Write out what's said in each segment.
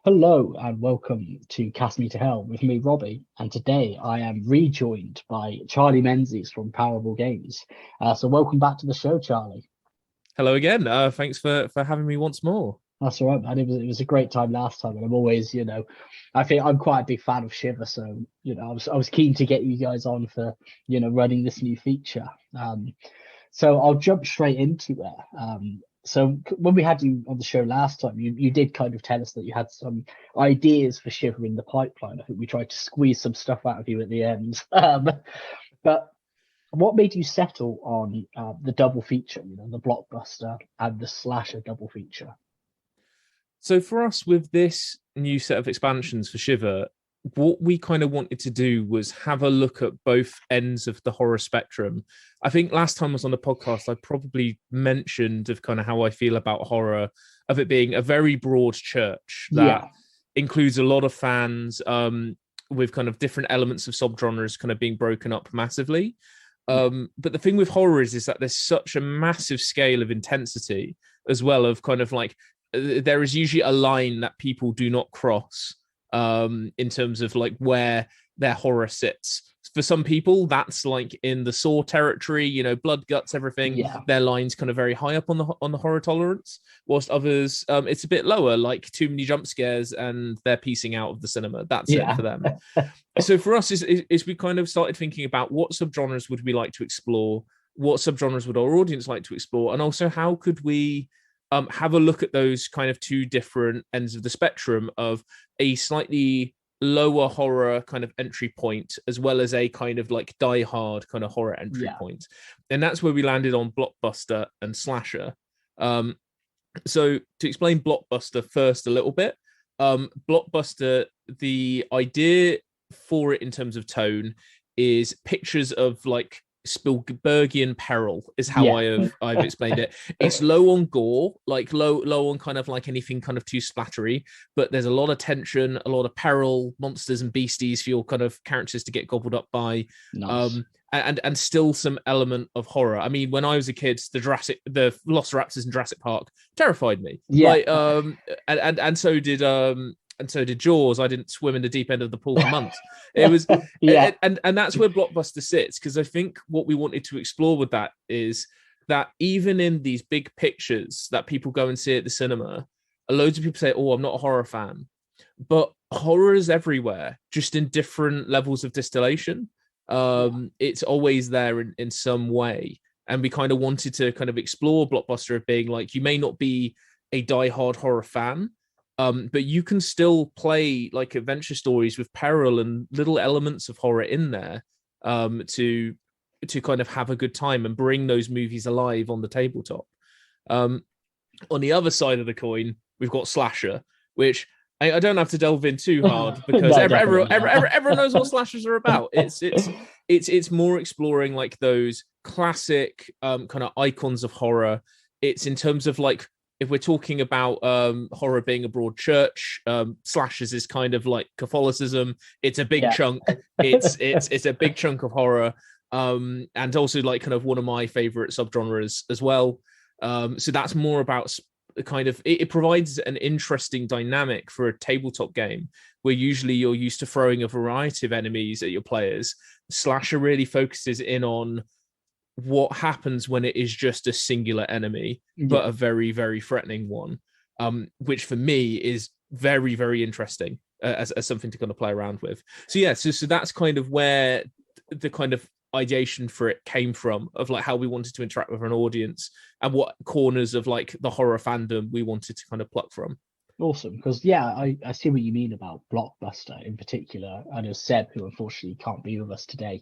Hello and welcome to Cast Me to Hell with me, Robbie. And today I am rejoined by Charlie Menzies from Parable Games. So welcome back to the show, Charlie. Hello again. Thanks for having me once more. That's all right, man. It was a great time last time, and I'm always, I think I'm quite a big fan of Shiver, so I was keen to get you guys on for running this new feature. So I'll jump straight into it. So when we had you on the show last time, you did kind of tell us that you had some ideas for Shiver in the pipeline. I think we tried to squeeze some stuff out of you at the end. But what made you settle on the double feature, the blockbuster and the slasher double feature? So for us with this new set of expansions for Shiver, what we kind of wanted to do was have a look at both ends of the horror spectrum. I think last time I was on the podcast, I probably mentioned of kind of how I feel about horror, of it being a very broad church that includes a lot of fans, with kind of different elements of subgenres kind of being broken up massively. But the thing with horror is that there's such a massive scale of intensity as well, of kind of like there is usually a line that people do not cross, in terms of like where their horror sits. For some people, that's like in the Saw territory, blood, guts, everything. Yeah. Their line's kind of very high up on the horror tolerance. Whilst others, it's a bit lower, like too many jump scares, and they're piecing out of the cinema. That's it for them. So for us, is we kind of started thinking about what subgenres would we like to explore, what subgenres would our audience like to explore, and also how could we have a look at those kind of two different ends of the spectrum of a slightly lower horror kind of entry point as well as a kind of like die hard kind of horror entry point. And that's where we landed on blockbuster and slasher. So to explain blockbuster first a little bit, blockbuster, the idea for it in terms of tone is pictures of like Spielbergian peril is how I've explained it. It's low on gore, like low on kind of like anything kind of too splattery, but there's a lot of tension, a lot of peril, monsters and beasties for your kind of characters to get gobbled up by. Nice. And still some element of horror. I mean, when I was a kid, the Velociraptors in Jurassic Park terrified me. And so did Jaws. I didn't swim in the deep end of the pool for months. It was, and that's where Blockbuster sits, because I think what we wanted to explore with that is that even in these big pictures that people go and see at the cinema, loads of people say, "Oh, I'm not a horror fan," but horror is everywhere, just in different levels of distillation. It's always there in some way, and we kind of wanted to kind of explore Blockbuster of being like, you may not be a die-hard horror fan, but you can still play like adventure stories with peril and little elements of horror in there, to kind of have a good time and bring those movies alive on the tabletop. On the other side of the coin, we've got slasher, which I don't have to delve in too hard because everyone knows what slashers are about. It's more exploring like those classic kind of icons of horror. It's in terms of like, if we're talking about horror being a broad church, slashers is kind of like Catholicism. It's a big chunk. It's a big chunk of horror, and also like kind of one of my favorite subgenres as well. So that's more about kind of it provides an interesting dynamic for a tabletop game where usually you're used to throwing a variety of enemies at your players. Slasher really focuses in on what happens when it is just a singular enemy, but a very, very threatening one, which for me is very, very interesting, as something to kind of play around with. So that's kind of where the kind of ideation for it came from, of like how we wanted to interact with an audience and what corners of like the horror fandom we wanted to kind of pluck from. Awesome, because I see what you mean about Blockbuster in particular. I know Seb, who unfortunately can't be with us today,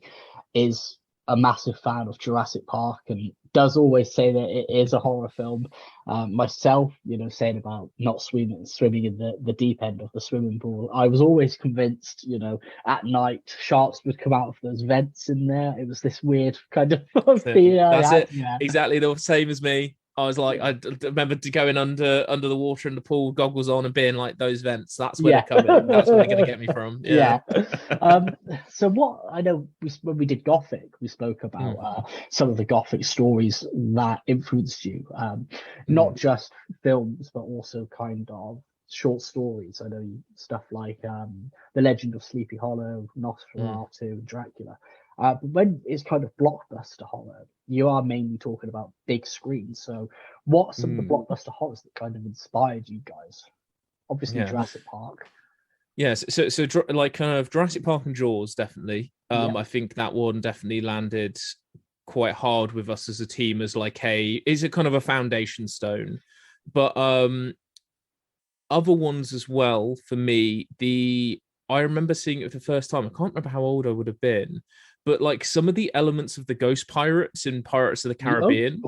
is a massive fan of Jurassic Park and does always say that it is a horror film. Myself, saying about not swimming in the deep end of the swimming pool, I was always convinced, at night sharks would come out of those vents in there. It was this weird kind of fear. That's it. Yeah. Exactly the same as me. I was like, I remember going under the water in the pool, goggles on, and being like, those vents, that's where they're coming. That's where they're going to get me from. Yeah. So what I know, when we did Gothic, we spoke about some of the Gothic stories that influenced you, not just films, but also kind of short stories. I know stuff like The Legend of Sleepy Hollow, Nosferatu, Dracula. But when it's kind of blockbuster horror, you are mainly talking about big screens. So what are some of the blockbuster horrors that kind of inspired you guys? Obviously Jurassic Park. Yes, so like kind of Jurassic Park and Jaws, definitely. I think that one definitely landed quite hard with us as a team, as like is a kind of a foundation stone. But other ones as well for me, I remember seeing it for the first time. I can't remember how old I would have been, but like some of the elements of the ghost pirates in Pirates of the Caribbean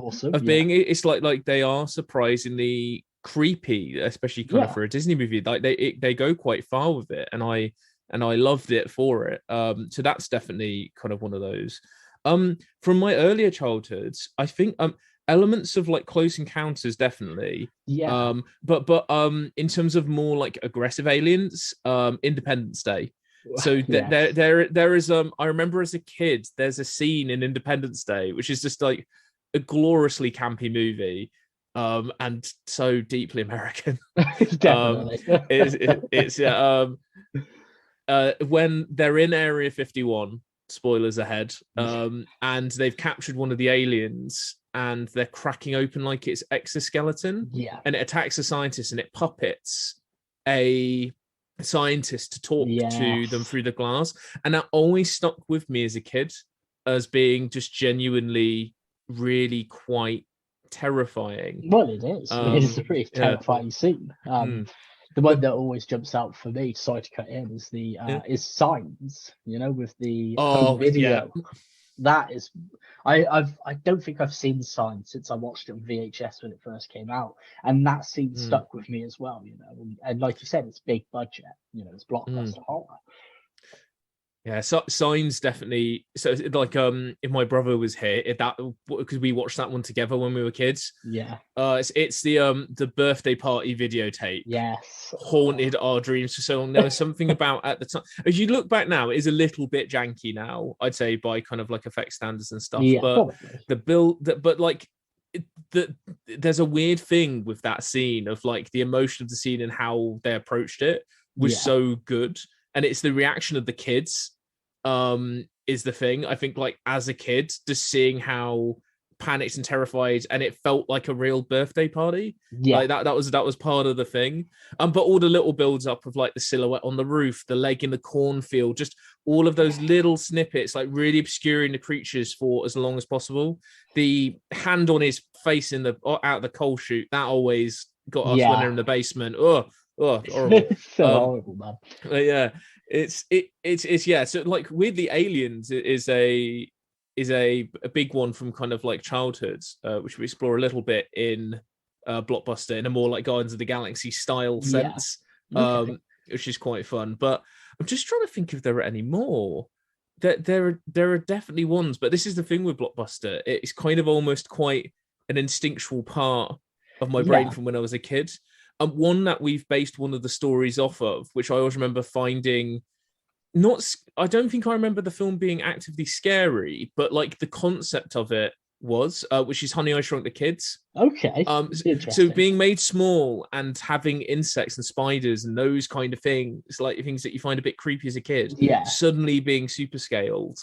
being, it's like they are surprisingly creepy, especially kind of for a Disney movie. Like they go quite far with it, and I loved it for it. So that's definitely kind of one of those. From my earlier childhoods, I think elements of like Close Encounters, definitely. But in terms of more like aggressive aliens, Independence Day. So there is I remember as a kid, there's a scene in Independence Day which is just like a gloriously campy movie, and so deeply American. Definitely. It's when they're in Area 51, spoilers ahead, and they've captured one of the aliens, and they're cracking open like its exoskeleton, and it attacks a scientist, and it puppets a scientist to talk to them through the glass. And that always stuck with me as a kid as being just genuinely really quite terrifying. Well, it is. It is a pretty terrifying scene. The one that always jumps out for me, sorry to cut in, is the is Signs, with the home video. That is, I don't think I've seen Signs since I watched it on VHS when it first came out, and that scene stuck with me as well. And like you said, it's big budget. It's blockbuster horror. Yeah, so Signs definitely. So like, if my brother was here, because we watched that one together when we were kids. It's the birthday party videotape. Yes, haunted our dreams for so long. There was something about at the time. As you look back now, it is a little bit janky now, I'd say, by kind of like effect standards and stuff. But probably. The build, but like. There's a weird thing with that scene of like the emotion of the scene and how they approached it was so good, and it's the reaction of the kids is the thing. I think like as a kid, just seeing how panicked and terrified, and it felt like a real birthday party. Like that was part of the thing. But all the little builds up of like the silhouette on the roof, the leg in the cornfield, just all of those little snippets, like really obscuring the creatures for as long as possible. The hand on his face out of the coal chute, that always got us when they're in the basement. Oh, horrible. It's so horrible, man. It's so like with the aliens, it is a big one from kind of like childhood, which we explore a little bit in Blockbuster in a more like Guardians of the Galaxy style sense, which is quite fun. But I'm just trying to think if there are any more. There are definitely ones, but this is the thing with Blockbuster. It's kind of almost quite an instinctual part of my brain from when I was a kid. One that we've based one of the stories off of, which I always remember finding I don't think I remember the film being actively scary, but like the concept of it was, which is Honey, I Shrunk the Kids. Okay. So being made small and having insects and spiders and those kind of things, like things that you find a bit creepy as a kid, suddenly being super scaled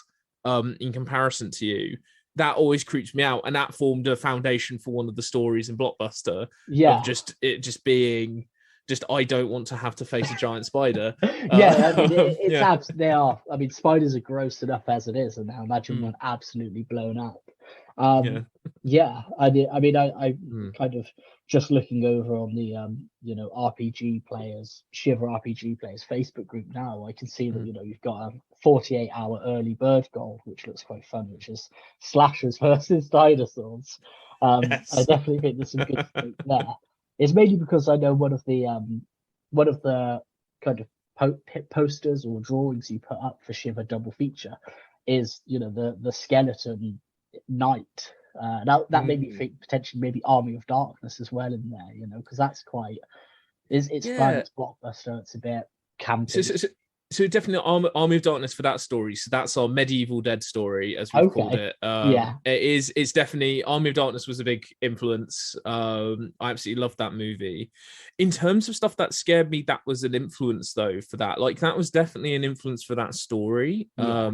in comparison to you, that always creeps me out. And that formed a foundation for one of the stories in Blockbuster of just being I don't want to have to face a giant spider. They are. I mean, spiders are gross enough as it is, and now imagine one absolutely blown up. I kind of just looking over on the RPG players, Shiver RPG players Facebook group now. I can see that you've got a 48-hour early bird goal, which looks quite fun, which is slashers versus dinosaurs. I definitely think there's some good stuff there. It's mainly because I know one of the kind of posters or drawings you put up for Shiver double feature is the skeleton knight. That made me think potentially maybe Army of Darkness as well in there, because that's quite it's fun, it's blockbuster, it's a bit campy. So definitely Army of Darkness for that story. So that's our medieval dead story, as we've called it. Yeah. It's definitely Army of Darkness was a big influence. I absolutely loved that movie. In terms of stuff that scared me, that was an influence though for that. Like that was definitely an influence for that story. Yeah.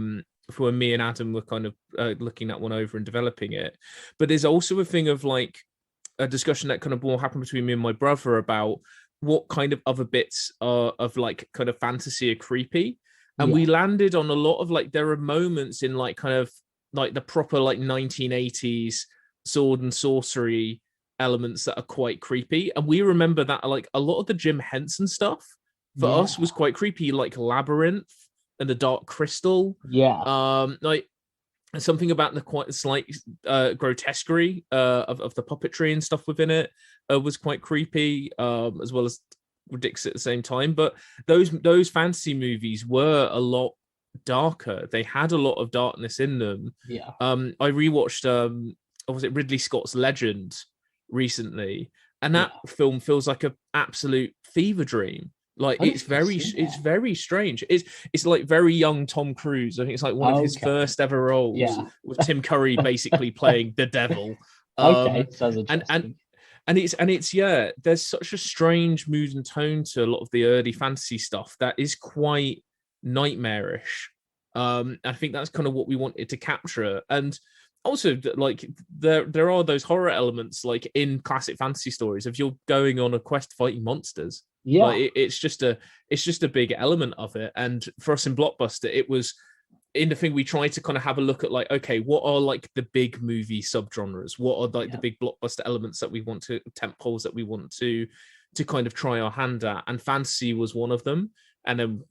For when me and Adam were kind of looking that one over and developing it. But there's also a thing of like a discussion that kind of more happened between me and my brother about what kind of other bits of like kind of fantasy are creepy. And we landed on a lot of like, there are moments in like kind of like the proper like 1980s sword and sorcery elements that are quite creepy. And we remember that like a lot of the Jim Henson stuff for us was quite creepy, like Labyrinth and the Dark Crystal. Like something about the quite slight grotesquerie of the puppetry and stuff within it was quite creepy, as well as ridiculous at the same time. But those fantasy movies were a lot darker. They had a lot of darkness in them. I rewatched was it Ridley Scott's Legend recently, and that film feels like an absolute fever dream. Like it's very strange. It's like very young Tom Cruise. I think it's like one of his first ever roles with Tim Curry basically playing the devil. Sounds interesting. And it's there's such a strange mood and tone to a lot of the early fantasy stuff that is quite nightmarish. I think that's kind of what we wanted to capture. And also like there are those horror elements like in classic fantasy stories if you're going on a quest fighting monsters. Like it's just a big element of it. And for us in Blockbuster, it was in the thing we tried to kind of have a look at like, okay, what are like the big movie subgenres? What are like the big blockbuster elements that we want to tent poles that we want to kind of try our hand at? And fantasy was one of them. And then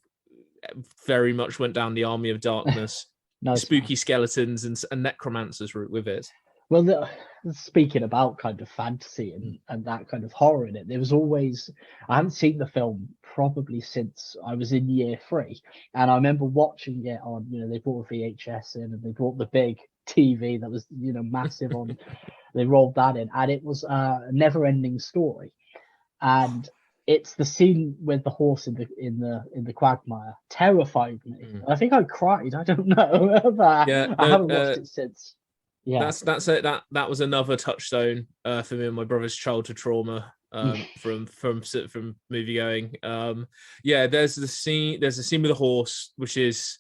very much went down the Army of Darkness, spooky skeletons and necromancers route with it. Well, speaking about kind of fantasy and that kind of horror in it, there was always, I haven't seen the film probably since I was in year 3. And I remember watching it on, they brought a VHS in and they brought the big TV that was, massive on, they rolled that in. And it was a never ending story. And it's the scene with the horse in the quagmire terrified me. I think I cried. I don't know. But I haven't watched it since. That's it. That was another touchstone for me and my brother's childhood trauma from movie going. There's the scene with the horse, which is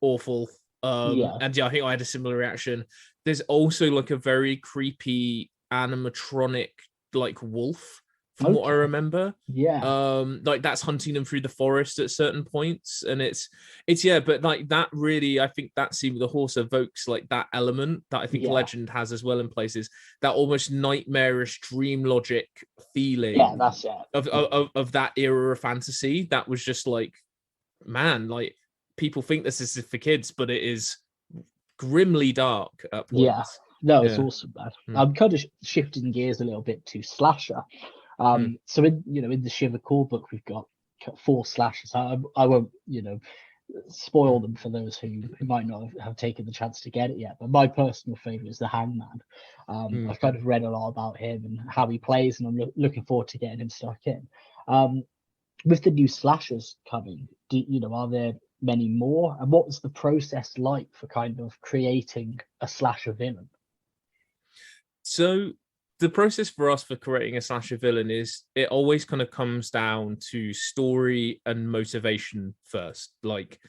awful. And I think I had a similar reaction. There's also like a very creepy animatronic like wolf from what I remember. Like that's hunting them through the forest at certain points. And it's but like that really, I think that scene with the horse evokes like that element that I think Legend has as well in places, that almost nightmarish dream logic feeling that's it. Of that era of fantasy. That was just like, man, like people think this is for kids, but it is grimly dark at points. It's awesome, man. I'm kind of shifting gears a little bit to slasher. So in the Shiver core book, we've got 4 slashers. I won't, spoil them for those who might not have taken the chance to get it yet. But my personal favorite is the Hangman. I've kind of read a lot about him and how he plays, and I'm looking forward to getting him stuck in. With the new slashers coming, are there many more? And what was the process like for kind of creating a slasher villain? So the process for us for creating a slasher villain is it always kind of comes down to story and motivation first. Like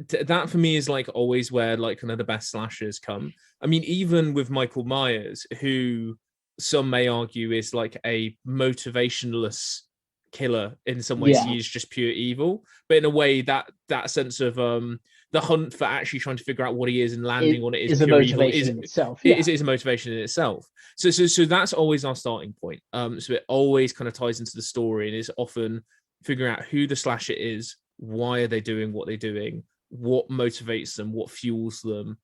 that for me is like always where like kind of the best slashers come. I mean, even with Michael Myers, who some may argue is like a motivationless killer in some ways. He is just pure evil, but in a way that sense of the hunt for actually trying to figure out what he is and landing on it is pure evil. In itself. It is a motivation in itself. So that's always our starting point. So it always kind of ties into the story and is often figuring out who the slasher is, why are they doing what they're doing, what motivates them, what fuels them,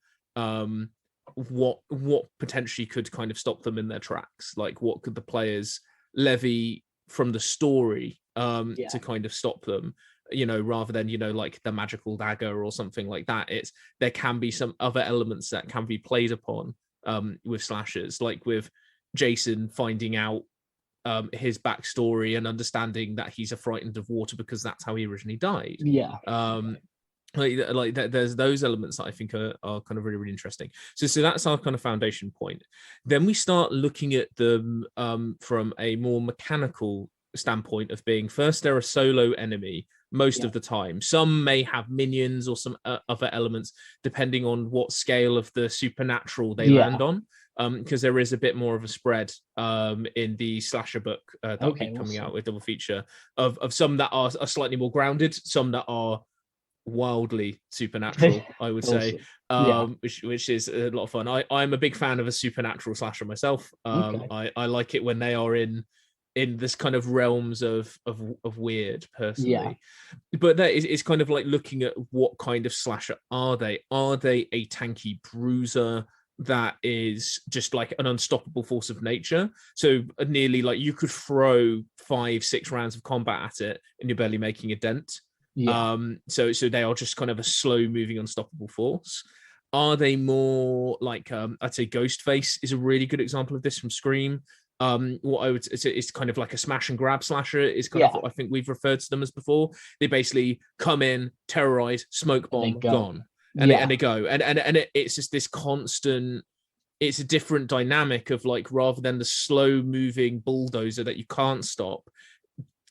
what potentially could kind of stop them in their tracks, like what could the players levy from the story to kind of stop them, rather than like the magical dagger or something like that. There can be some other elements that can be played upon with slashers, like with Jason finding out his backstory and understanding that he's frightened of water because that's how he originally died. Yeah. There's those elements that I think are kind of really, really interesting. So that's our kind of foundation point. Then we start looking at them from a more mechanical standpoint of being, first, they're a solo enemy most of the time. Some may have minions or some other elements depending on what scale of the supernatural they land on, because there is a bit more of a spread in the slasher book that'll be coming out with double feature of some that are slightly more grounded, some that are wildly supernatural, I would say, which is a lot of fun. I'm a big fan of a supernatural slasher myself. I like it when they are in this kind of realms of weird, personally. But that is, it's kind of like looking at what kind of slasher are they? Are they a tanky bruiser that is just like an unstoppable force of nature? So nearly like you could throw 5-6 rounds of combat at it and you're barely making a dent. So they are just kind of a slow moving unstoppable force. Are they more like I'd say Ghostface is a really good example of this from Scream. What I would say is kind of like a smash and grab slasher is kind of what I think we've referred to them as before. They basically come in, terrorize, smoke bomb, gone, and they go, and it's just this constant. It's a different dynamic of like, rather than the slow moving bulldozer that you can't stop,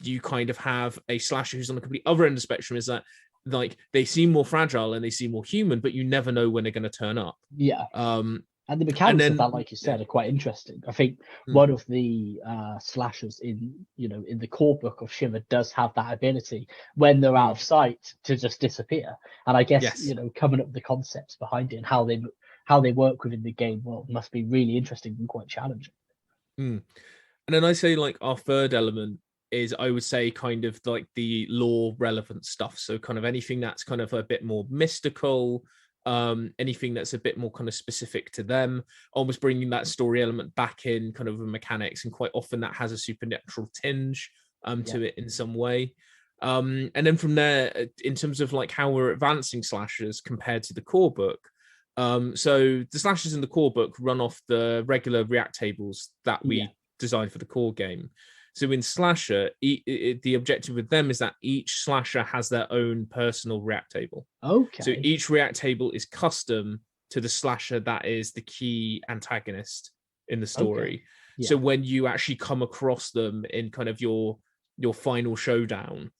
you kind of have a slasher who's on the complete other end of the spectrum. Is that like they seem more fragile and they seem more human, but you never know when they're going to turn up. And the mechanics of that, like you said, are quite interesting. I think one of the slashers in the core book of Shiver does have that ability when they're out of sight to just disappear. And I guess coming up with the concepts behind it and how they work within the game world must be really interesting and quite challenging. And then I say like our third element is, I would say, kind of like the lore relevant stuff. So kind of anything that's kind of a bit more mystical, anything that's a bit more kind of specific to them, almost bringing that story element back in kind of the mechanics, and quite often that has a supernatural tinge to it in some way. And then from there, in terms of like how we're advancing slashers compared to the core book, so the slashers in the core book run off the regular react tables that we designed for the core game. So in slasher, the objective with them is that each slasher has their own personal react table. So each react table is custom to the slasher that is the key antagonist in the story. So when you actually come across them in kind of your final showdown,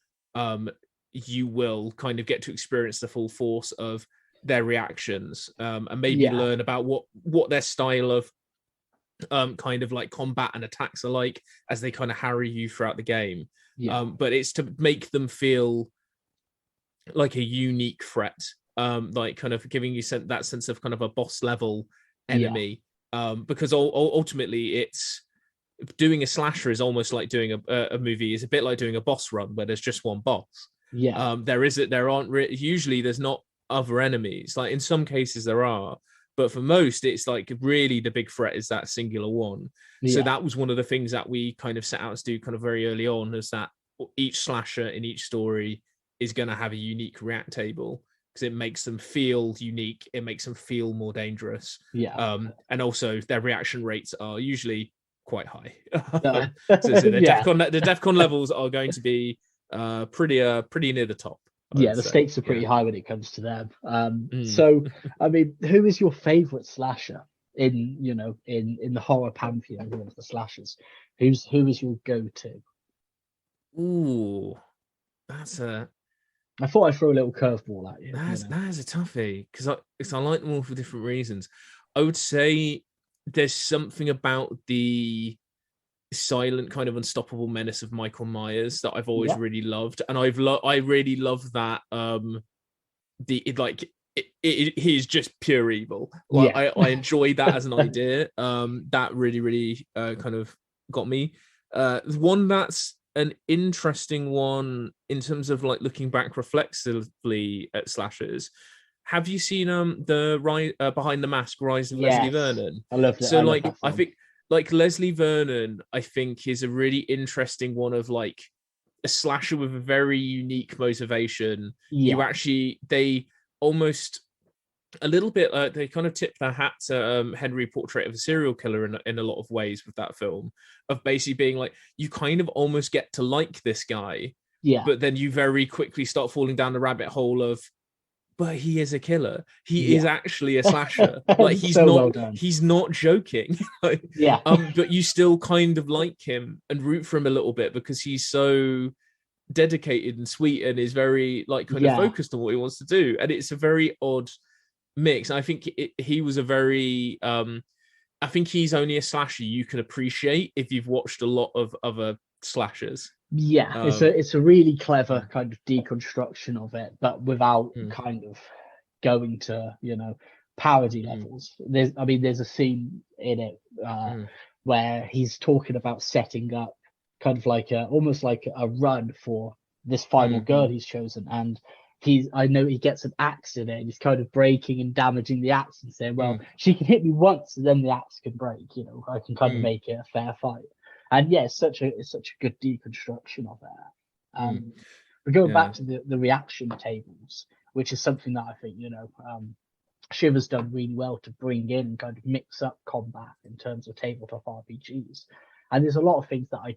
you will kind of get to experience the full force of their reactions, and maybe learn about what their style of kind of like combat and attacks are like as they kind of harry you throughout the game. But it's to make them feel like a unique threat, like kind of giving you that sense of kind of a boss level enemy, because ultimately it's doing a slasher is almost like doing a movie, is a bit like doing a boss run where there's just one boss. Usually there's not other enemies. Like in some cases there are, but for most, it's like really the big threat is that singular one. So that was one of the things that we kind of set out to do kind of very early on, is that each slasher in each story is going to have a unique react table, because it makes them feel unique. It makes them feel more dangerous. And also their reaction rates are usually quite high. So the DEFCON levels are going to be pretty near the top. The stakes are pretty high when it comes to them. So, I mean, who is your favorite slasher in the horror pantheon of the slashers? Who is your go-to? Ooh, I thought I'd throw a little curveball at you. That is a toughie, because I like them all for different reasons. I would say there's something about the silent kind of unstoppable menace of Michael Myers that I've always really loved, and I really love that he's just pure evil. I enjoy that as an idea. That really kind of got me. One that's an interesting one in terms of like looking back reflexively at slashers. Have you seen the Behind the Mask, Rise of Leslie Vernon? I love that. So I think like Leslie Vernon, I think, is a really interesting one of like a slasher with a very unique motivation. They almost a little bit they kind of tip their hat to Henry Portrait of a Serial Killer in a lot of ways with that film, of basically being like, you kind of almost get to like this guy, Yeah. but then you very quickly start falling down the rabbit hole of, but he is a killer. He is actually a slasher. Like he's not joking. Like, yeah. But you still kind of like him and root for him a little bit because he's so dedicated and sweet and is very like kind of focused on what he wants to do. And it's a very odd mix. I think he was a very I think he's only a slasher you can appreciate if you've watched a lot of other slashers. Yeah, it's a really clever kind of deconstruction of it, but without kind of going to, you know, parody levels. There's a scene in it where he's talking about setting up kind of like almost like a run for this final girl he's chosen, and I know he gets an axe in it, and he's kind of breaking and damaging the axe and saying, well, she can hit me once and then the axe can break, you know, I can kind of make it a fair fight. And yeah, it's such a good deconstruction of it. But going back to the reaction tables, which is something that I think, you know, Shiver's done really well to bring in and kind of mix up combat in terms of tabletop RPGs. And there's a lot of things that I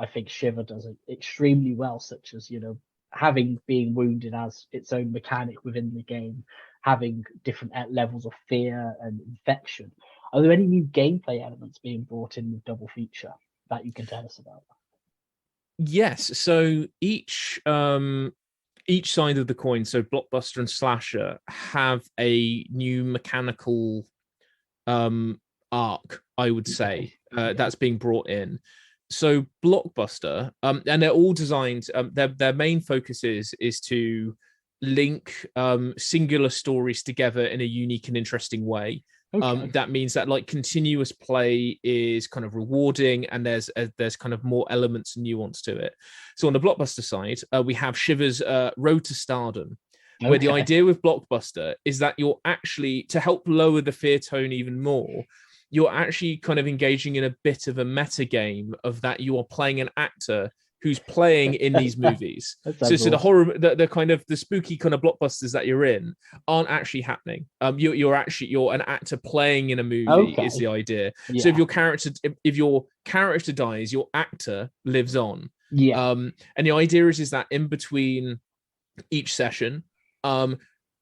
think Shiver does extremely well, such as, you know, having being wounded as its own mechanic within the game, having different levels of fear and infection. Are there any new gameplay elements being brought in with Double Feature that you can tell us about? Yes. So each side of the coin, so Blockbuster and Slasher, have a new mechanical arc, I would say, that's being brought in. So Blockbuster, and they're all designed, their main focus is to link singular stories together in a unique and interesting way. Okay. That means that like continuous play is kind of rewarding, and there's kind of more elements and nuance to it. So on the Blockbuster side, we have Shiver's Road to Stardom, where the idea with Blockbuster is that you're actually, to help lower the fear tone even more, you're actually kind of engaging in a bit of a meta game of that you are playing an actor who's playing in these movies. So the horror, the kind of the spooky kind of blockbusters that you're in aren't actually happening. You're an actor playing in a movie is the idea. Yeah. So if your character dies, your actor lives on. Yeah. And the idea is that in between each session,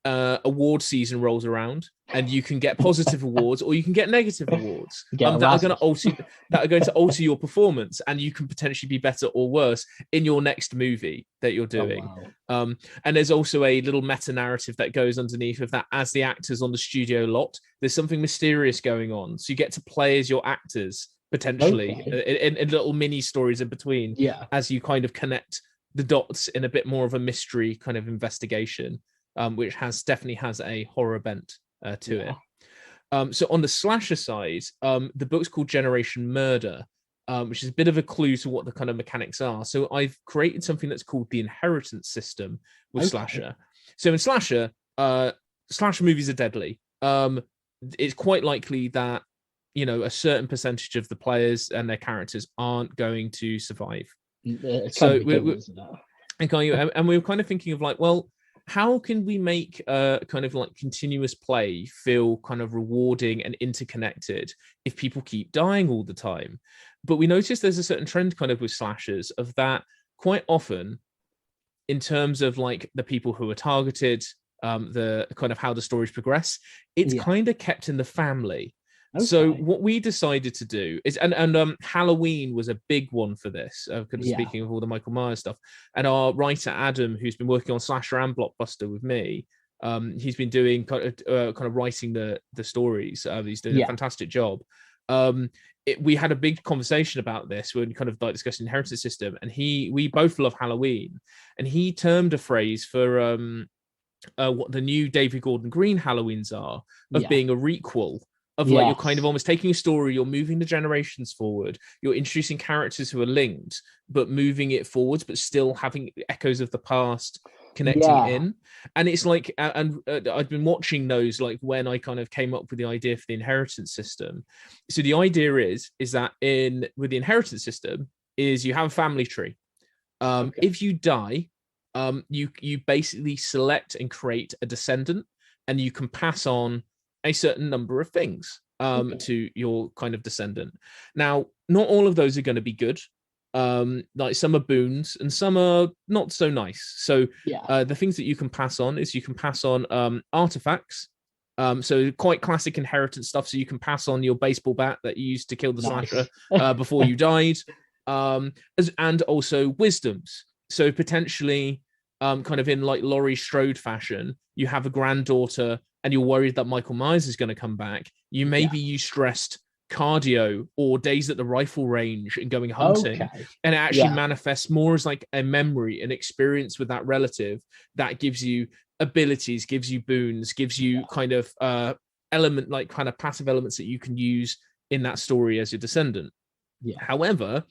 award season rolls around, and you can get positive awards or you can get negative awards that are going to alter your performance, and you can potentially be better or worse in your next movie that you're doing. Oh, wow. And there's also a little meta narrative that goes underneath of that. As the actors on the studio lot, there's something mysterious going on, so you get to play as your actors potentially in little mini stories in between, as you kind of connect the dots in a bit more of a mystery kind of investigation, which definitely has a horror bent to it. So on the slasher side, the book's called Generation Murder, which is a bit of a clue to what the kind of mechanics are. So I've created something that's called the inheritance system with slasher. So in slasher movies are deadly. It's quite likely that, you know, a certain percentage of the players and their characters aren't going to survive. So we're kind of thinking of like, well, how can we make kind of like continuous play feel kind of rewarding and interconnected if people keep dying all the time? But we notice there's a certain trend kind of with slashers of that quite often, in terms of like the people who are targeted, the kind of how the stories progress, it's kind of kept in the family. Okay. So what we decided to do is, and Halloween was a big one for this, kind of speaking of all the Michael Myers stuff. And our writer, Adam, who's been working on Slasher and Blockbuster with me, he's been doing kind of writing the stories. He's doing a fantastic job. We had a big conversation about this when kind of like discussing the inheritance system, and we both love Halloween, and he termed a phrase for what the new David Gordon Green Halloweens are, of being a requel. Of like, you're kind of almost taking a story, you're moving the generations forward, you're introducing characters who are linked, but moving it forwards, but still having echoes of the past connecting in. And it's like, and I've been watching those, like when I kind of came up with the idea for the inheritance system. So the idea is that with the inheritance system is you have a family tree. If you die, you basically select and create a descendant and you can pass on a certain number of things to your kind of descendant. Now, not all of those are going to be good. Like some are boons and some are not so nice. So the things that you can pass on is you can pass on artifacts. So quite classic inheritance stuff. So you can pass on your baseball bat that you used to kill the slasher before you died, and also wisdoms. So potentially, kind of in like Laurie Strode fashion, you have a granddaughter and you're worried that Michael Myers is going to come back. Maybe you stressed cardio or days at the rifle range and going hunting, and it actually manifests more as like a memory, an experience with that relative that gives you abilities, gives you boons, gives you kind of element, like kind of passive elements that you can use in that story as your descendant. However,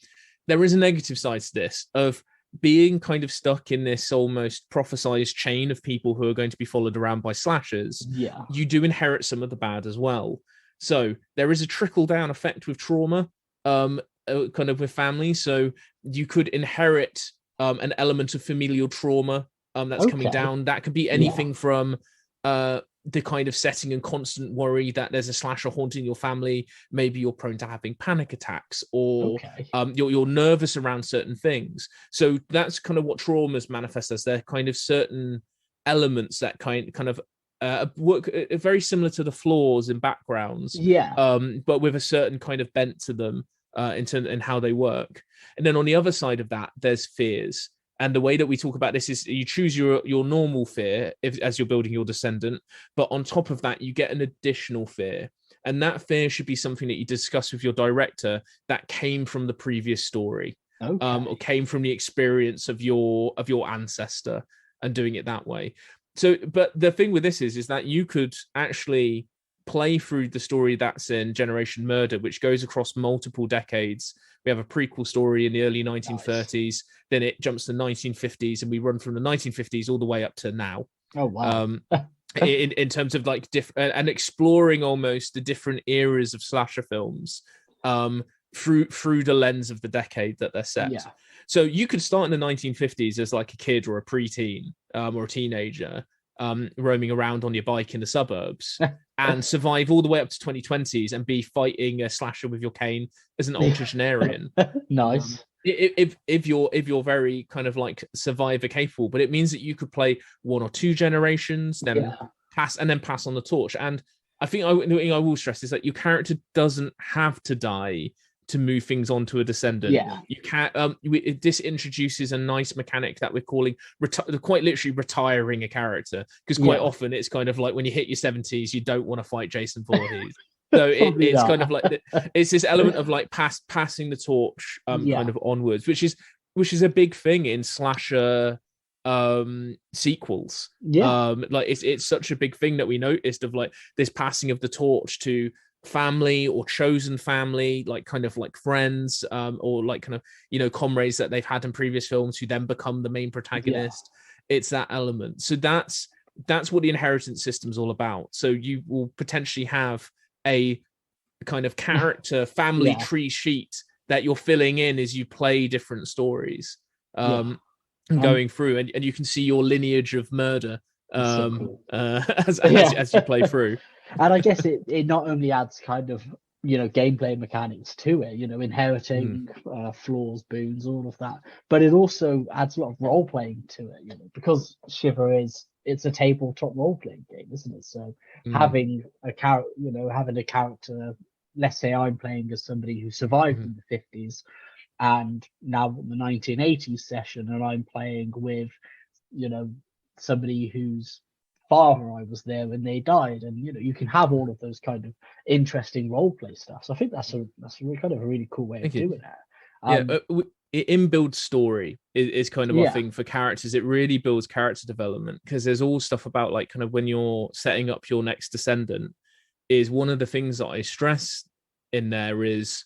there is a negative side to this of being kind of stuck in this almost prophesized chain of people who are going to be followed around by slashers. You do inherit some of the bad as well. So there is a trickle down effect with trauma, kind of with family. So you could inherit an element of familial trauma that's coming down. That could be anything from the kind of setting and constant worry that there's a slasher haunting your family. Maybe you're prone to having panic attacks, or you're nervous around certain things. So that's kind of what traumas manifest as. They're kind of certain elements that kind of work very similar to the flaws in backgrounds, but with a certain kind of bent to them in how they work. And then on the other side of that, there's fears. And the way that we talk about this is you choose your normal fear as you're building your descendant, but on top of that, you get an additional fear. And that fear should be something that you discuss with your director that came from the previous story, or came from the experience of your ancestor, and doing it that way. So, but the thing with this is that you could actually play through the story that's in Generation Murder, which goes across multiple decades. We have a prequel story in the early 1930s, then it jumps to the 1950s, and we run from the 1950s all the way up to now. Oh, wow. In terms of like different and exploring almost the different eras of slasher films through the lens of the decade that they're set. So you could start in the 1950s as like a kid or a preteen or a teenager, roaming around on your bike in the suburbs and survive all the way up to 2020s and be fighting a slasher with your cane as an octogenarian. Nice. If you're very kind of like survivor capable, but it means that you could play one or two generations, then pass on the torch. And I think the thing I will stress is that your character doesn't have to die to move things on to a descendant. You can't. This introduces a nice mechanic that we're calling quite literally retiring a character, because quite often it's kind of like when you hit your 70s, you don't want to fight Jason Voorhees. So it's kind of like it's this element of like passing the torch, kind of onwards, which is a big thing in slasher sequels. Like it's such a big thing that we noticed of like this passing of the torch to family or chosen family, like kind of like friends, or like kind of, you know, comrades that they've had in previous films who then become the main protagonist. It's that element. So that's what the inheritance system's all about. So you will potentially have a kind of character family tree sheet that you're filling in as you play different stories, going through, and you can see your lineage of murder as you play through. And I guess it not only adds kind of, you know, gameplay mechanics to it, you know, inheriting flaws, boons, all of that, but it also adds a lot of role playing to it, you know, because Shiver it's a tabletop role playing game, isn't it? So having a character, let's say I'm playing as somebody who survived in the 50s, and now in the 1980s session, and I'm playing with, you know, somebody whose father I was there when they died, and you know, you can have all of those kind of interesting role play stuff. So I think that's kind of a really cool way of doing that. Inbuilt story is kind of a thing for characters. It really builds character development, because there's all stuff about like kind of when you're setting up your next descendant, is one of the things that I stress in there is,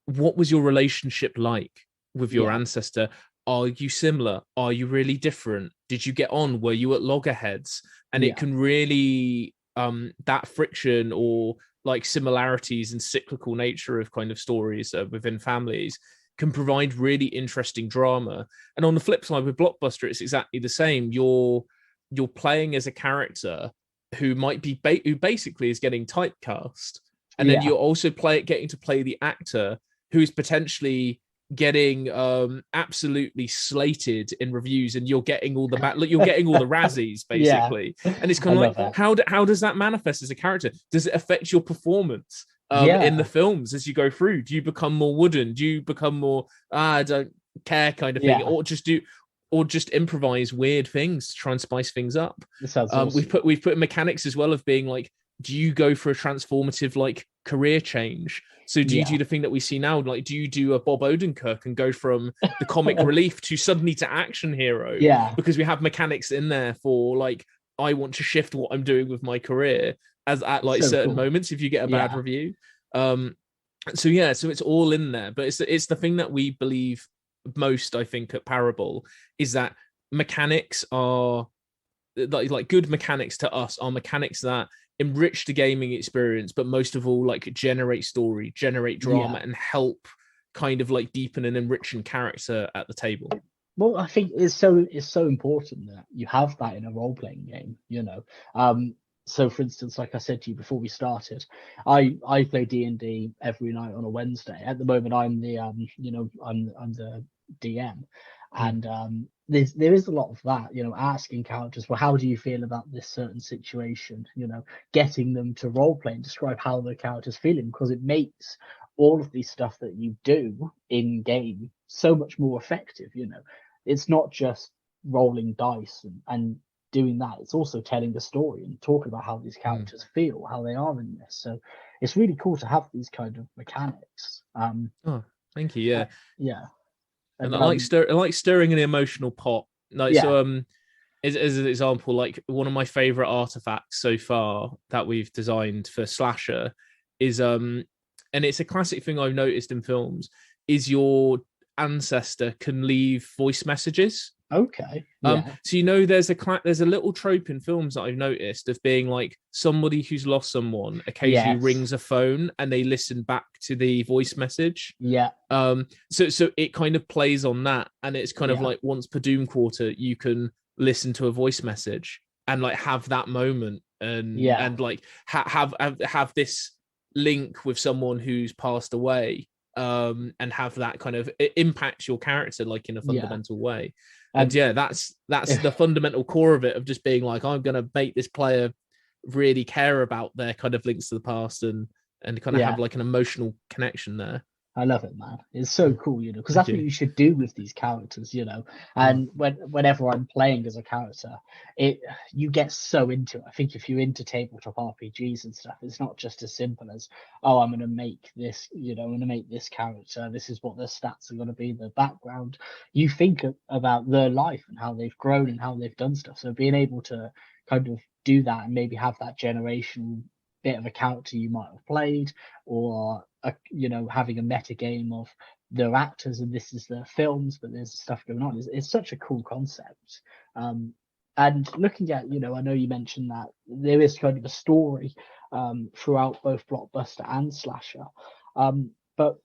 what was your relationship like with your ancestor? Are you similar? Are you really different? Did you get on? Were you at loggerheads? And it can really, that friction or like similarities and cyclical nature of kind of stories within families can provide really interesting drama. And on the flip side with Blockbuster, it's exactly the same. You're playing as a character who might be who basically is getting typecast, and then you're also getting to play the actor who is potentially getting absolutely slated in reviews, and you're getting all the you're getting all the Razzies basically. And it's kind of like, how does that manifest as a character? Does it affect your performance in the films as you go through? Do you become more wooden? Do you become more I don't care kind of thing, or just improvise weird things to try and spice things up? Awesome. We've put mechanics as well of being like, do you go for a transformative like career change? So do you do the thing that we see now? Like, do you do a Bob Odenkirk and go from the comic relief to suddenly to action hero? Yeah. Because we have mechanics in there for like, I want to shift what I'm doing with my career as at like certain moments if you get a bad review. So it's all in there. But it's the thing that we believe most, I think, at Parable, is that mechanics are like good mechanics to us are mechanics that enrich the gaming experience, but most of all, like generate story, generate drama, and help kind of like deepen and enriching character at the table. Well, I think it's so important that you have that in a role-playing game, you know. So for instance, like I said to you before we started, I play D&D every night on a Wednesday. At the moment I'm the I'm the DM. And there is a lot of that, you know, asking characters, well, how do you feel about this certain situation? You know, getting them to role play and describe how the character's feeling, because it makes all of these stuff that you do in game so much more effective. You know, it's not just rolling dice and doing that. It's also telling the story and talking about how these characters feel, how they are in this. So it's really cool to have these kind of mechanics. Thank you. Yeah. Yeah. And I like stirring an emotional pot. Like so, as an example, like one of my favorite artifacts so far that we've designed for Slasher is and it's a classic thing I've noticed in films, is your ancestor can leave voice messages. Okay. So you know, there's a little trope in films that I've noticed of being like somebody who's lost someone occasionally rings a phone and they listen back to the voice message. So it kind of plays on that, and it's kind of like once per Doom quarter you can listen to a voice message and like have that moment and like have this link with someone who's passed away, and have that kind of impact your character like in a fundamental way. And that's the fundamental core of it, of just being like, I'm going to make this player really care about their kind of links to the past and kind of have like an emotional connection there. I love it, man. It's so cool, you know, because that's what you should do with these characters, you know. And whenever I'm playing as a character, you get so into it. I think if you're into tabletop RPGs and stuff, it's not just as simple as, oh, I'm going to make this, you know, I'm going to make this character. This is what their stats are going to be, the background. You think about their life and how they've grown and how they've done stuff. So being able to kind of do that and maybe have that generational bit of a character you might have played, or having a meta game of their actors and this is their films, but there's stuff going on. It's such a cool concept. And looking at, you know, I know you mentioned that there is kind of a story throughout both Blockbuster and Slasher, but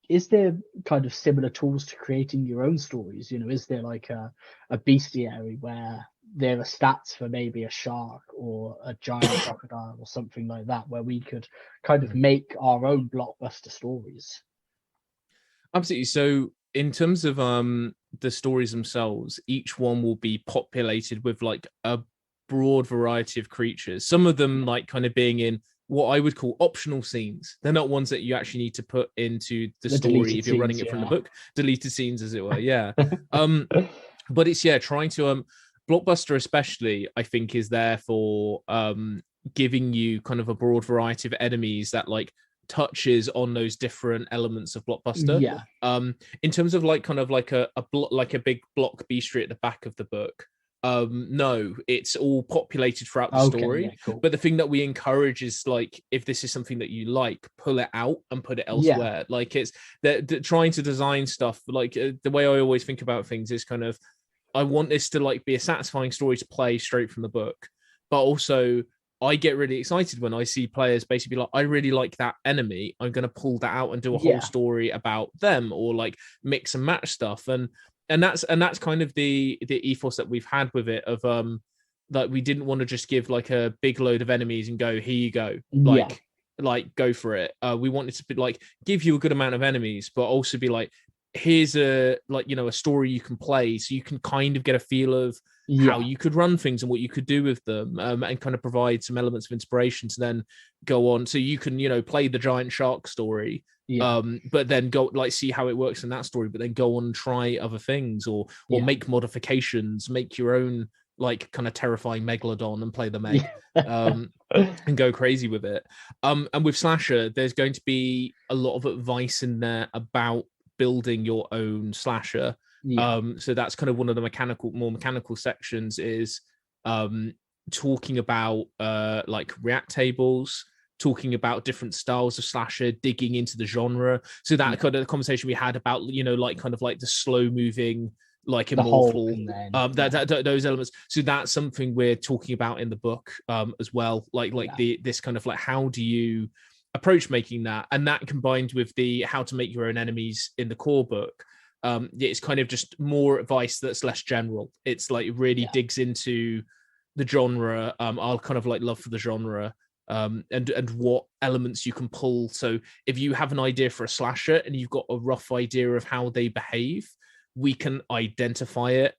is there kind of similar tools to creating your own stories? You know, is there like a bestiary where there are stats for maybe a shark or a giant crocodile or something like that, where we could kind of make our own Blockbuster stories? Absolutely. So in terms of the stories themselves, each one will be populated with like a broad variety of creatures. Some of them like kind of being in what I would call optional scenes. They're not ones that you actually need to put into the story if you're running it from the book. Deleted scenes, as it were. Yeah. But it's trying to Blockbuster especially, I think, is there for giving you kind of a broad variety of enemies that like touches on those different elements of Blockbuster. In terms of like kind of like a big block bestiary at the back of the book, no, it's all populated throughout the story. Cool. But the thing that we encourage is like, if this is something that you like, pull it out and put it elsewhere. Like it's trying to design stuff like the way I always think about things is kind of, I want this to like be a satisfying story to play straight from the book, but also I get really excited when I see players basically be like, I really like that enemy, I'm going to pull that out and do a whole story about them, or like mix and match stuff. And that's kind of the ethos that we've had with it, of that we didn't want to just give like a big load of enemies and go, here you go, Yeah. like go for it. We wanted to be like give you a good amount of enemies, but also be like, here's a like, you know, a story you can play, so you can kind of get a feel of how you could run things and what you could do with them, and kind of provide some elements of inspiration to then go on. So you can, you know, play the giant shark story, but then go like see how it works in that story, but then go on and try other things, or make modifications, make your own like kind of terrifying megalodon and play the meg, and go crazy with it. And with slasher, there's going to be a lot of advice in there about building your own slasher. So that's kind of one of the more mechanical sections, is talking about like react tables, talking about different styles of slasher, digging into the genre. So that kind of conversation we had about, you know, like kind of like the slow moving, like Immortal, those elements. So that's something we're talking about in the book as well. This kind of like, how do you approach making that? And that combined with the how to make your own enemies in the core book, it's kind of just more advice that's less general. It's like it really digs into the genre, our kind of like love for the genre, and what elements you can pull. So if you have an idea for a slasher and you've got a rough idea of how they behave, we can identify it,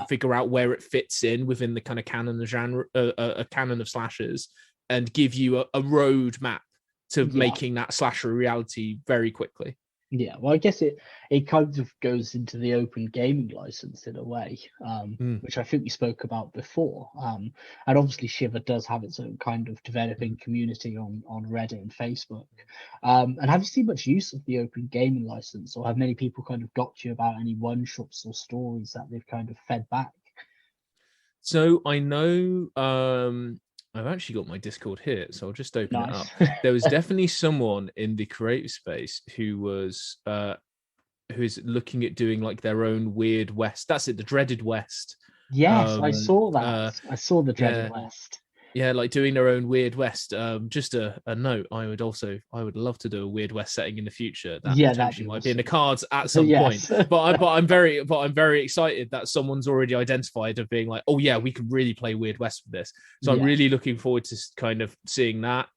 figure out where it fits in within the kind of canon of genre, a canon of slashers, and give you a road map to making that slasher a reality very quickly. Yeah, well, I guess it kind of goes into the open gaming license in a way, which I think we spoke about before. And obviously Shiver does have its own kind of developing community on Reddit and Facebook. And have you seen much use of the open gaming license, or have many people kind of got to you about any one-shots or stories that they've kind of fed back? So I know I've actually got my Discord here, so I'll just open it up. There was definitely someone in the creative space who was who's looking at doing like their own Weird West. That's it, the Dreaded West. Yes, I saw that. I saw the Dreaded West. Yeah, like doing their own Weird West. Just a note, I would love to do a Weird West setting in the future. That potentially might be in the cards at some point. But I'm very excited that someone's already identified of being like, oh yeah, we could really play Weird West with this. So I'm really looking forward to kind of seeing that.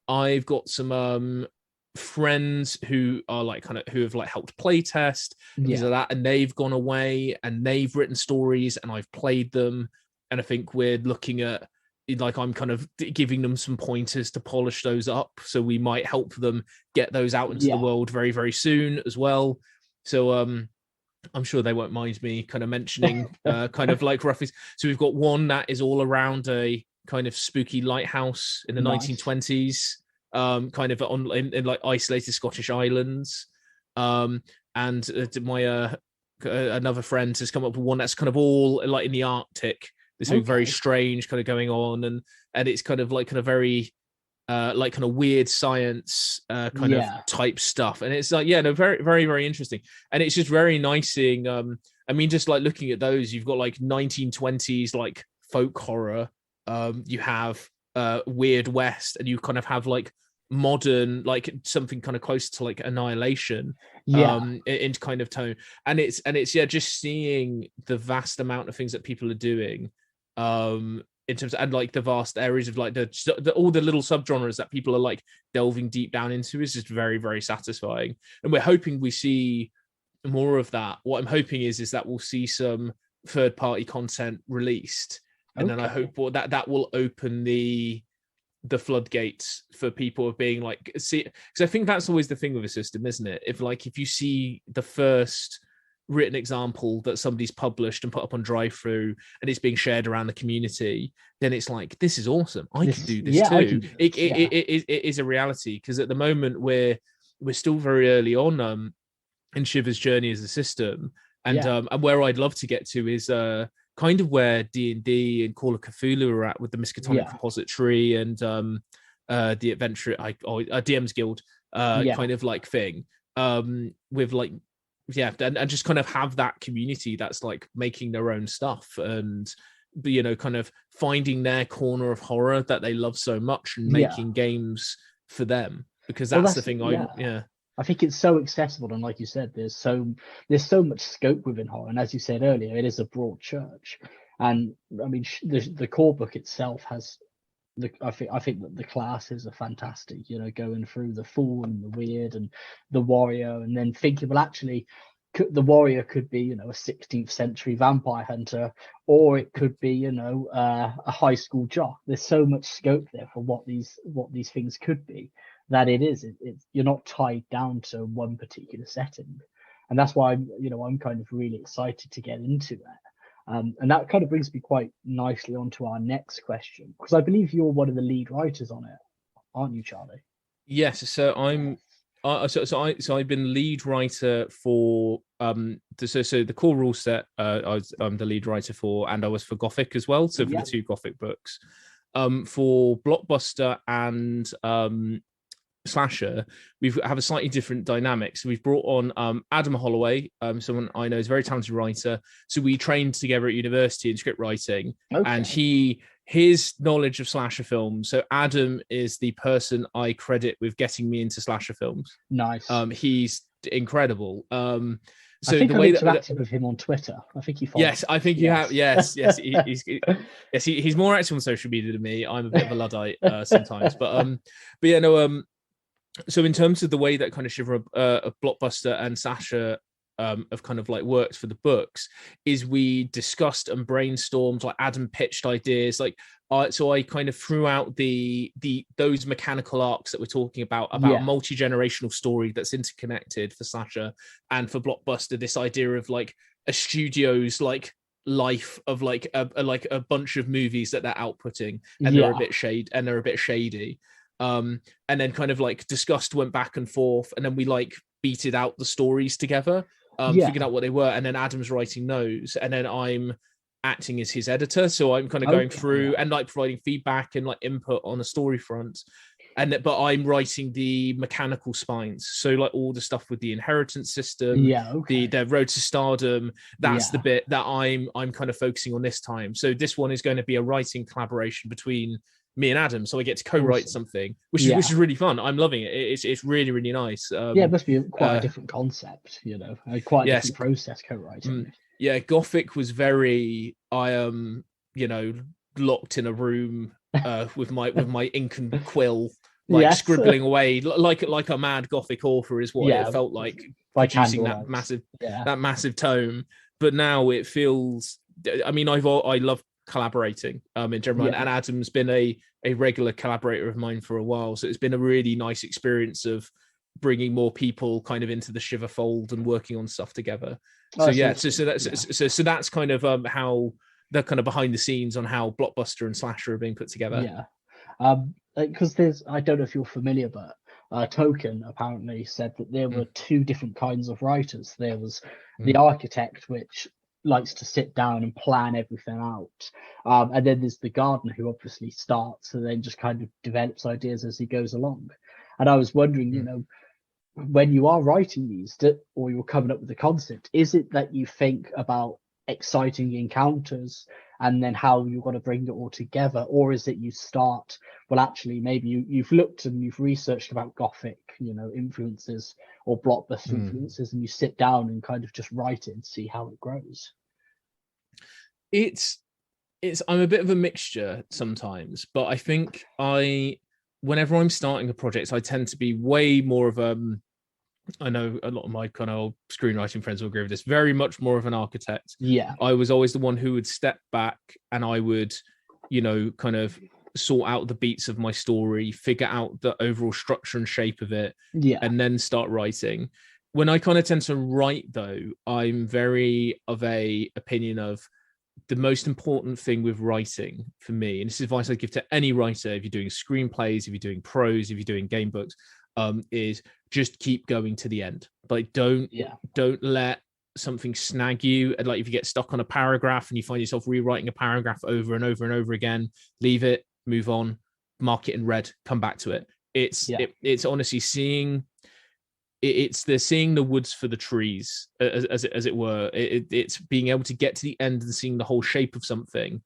I've got some friends who are like kind of who have like helped play test things like that, and they've gone away and they've written stories and I've played them, and I think we're looking at, like, I'm kind of giving them some pointers to polish those up, so we might help them get those out into the world very, very soon as well. So I'm sure they won't mind me kind of mentioning kind of like roughly. So we've got one that is all around a kind of spooky lighthouse in the 1920s, kind of in like isolated Scottish islands. And my another friend has come up with one that's kind of all like in the Arctic. There's something very strange kind of going on, and it's kind of very like kind of weird science kind of type stuff, and it's like very, very, very interesting, and it's just very nice seeing. I mean, just like looking at those, you've got like 1920s like folk horror, you have Weird West, and you kind of have like modern, like something kind of close to like Annihilation, in kind of tone, and it's just seeing the vast amount of things that people are doing, in terms of, and like the vast areas of like the all the little subgenres that people are like delving deep down into is just very, very satisfying, and we're hoping we see more of that. What I'm hoping is that we'll see some third-party content released, and then I hope that will open the floodgates for people of being like, see, because I think that's always the thing with a system, isn't it? If you see the first written example that somebody's published and put up on drive-through and it's being shared around the community, then it's like, this is awesome, I can do this too. It is a reality, because at the moment we're still very early on in Shiver's journey as a system, and where I'd love to get to is kind of where D&D and Call of Cthulhu are at with the Miskatonic Repository and the Adventure DM's Guild kind of like thing, with like and just kind of have that community that's like making their own stuff, and kind of finding their corner of horror that they love so much and making games for them, because that's the thing. I think it's so accessible, and like you said, there's so much scope within horror, and as you said earlier, it is a broad church. And I mean, the core book itself has I think that the classes are fantastic. You know, going through the fool and the weird and the warrior, and then thinking, well, actually, the warrior could be, you know, a 16th century vampire hunter, or it could be, you know, a high school jock. There's so much scope there for what these things could be, that it's you're not tied down to one particular setting, and that's why I'm kind of really excited to get into that. And that kind of brings me quite nicely onto our next question, because I believe you're one of the lead writers on it, aren't you, Charlie? Yes, so I've been lead writer for the core rule set. I'm the lead writer for, and I was for Gothic as well. So for the 2 Gothic books, for Blockbuster and Slasher, we have a slightly different dynamic. So we've brought on Adam Holloway, someone I know is a very talented writer. So we trained together at university in script writing, and his knowledge of slasher films. So Adam is the person I credit with getting me into slasher films. Nice. He's incredible. So I think the way that interacted with him on Twitter. I think you follow. Yes, I think you have. Yes. He's more active on social media than me. I'm a bit of a Luddite sometimes, but yeah, no. So in terms of the way that kind of Shiver, Blockbuster and Sasha have kind of like worked for the books, is we discussed and brainstormed, like Adam pitched ideas, like so I kind of threw out those mechanical arcs that we're talking about multi-generational story that's interconnected for Sasha, and for Blockbuster this idea of like a studio's like life of like a bunch of movies that they're outputting, and they're a bit shady. And then kind of like discussed, went back and forth, and then we like beated out the stories together, figured out what they were, and then Adam's writing those, and then I'm acting as his editor, so I'm kind of going through and like providing feedback and like input on the story front, but I'm writing the mechanical spines, so like all the stuff with the inheritance system, the road to stardom, that's the bit that I'm kind of focusing on this time. So this one is going to be a writing collaboration between me and Adam, so I get to co-write something, which is really fun. I'm loving it. It's really, really nice. It must be quite a different concept, quite a different process co-writing. Gothic was very, I am, locked in a room with my ink and quill, scribbling away like a mad Gothic author is what it felt like, producing that massive tome. But now it feels, I mean, I love collaborating in general, and Adam's been a regular collaborator of mine for a while, so it's been a really nice experience of bringing more people kind of into the Shiver fold and working on stuff together. So that's kind of how the kind of behind the scenes on how Blockbuster and Slasher are being put together. Because I don't know if you're familiar, but Token apparently said that there were 2 different kinds of writers. There was the architect, which likes to sit down and plan everything out, and then there's the gardener, who obviously starts and then just kind of develops ideas as he goes along. And I was wondering, when you are writing these, or you're coming up with the concept, is it that you think about exciting encounters and then how you're going to bring it all together, or is it you start, well, actually maybe you've looked and you've researched about Gothic influences or Blockbuster influences, and you sit down and kind of just write it and see how it grows? I'm a bit of a mixture sometimes, but I think whenever I'm starting a project, I tend to be way more of I know a lot of my kind of old screenwriting friends will agree with this, very much more of an architect. I was always the one who would step back, and I would, kind of sort out the beats of my story, figure out the overall structure and shape of it, and then start writing. When I kind of tend to write, though, I'm very of a opinion of the most important thing with writing for me, and this is advice I give to any writer, if you're doing screenplays, if you're doing prose, if you're doing game books, is just keep going to the end. Like don't let something snag you, and like if you get stuck on a paragraph and you find yourself rewriting a paragraph over and over and over again, leave it, move on, mark it in red, come back to it. It's honestly seeing the woods for the trees, as it were. It's being able to get to the end and seeing the whole shape of something,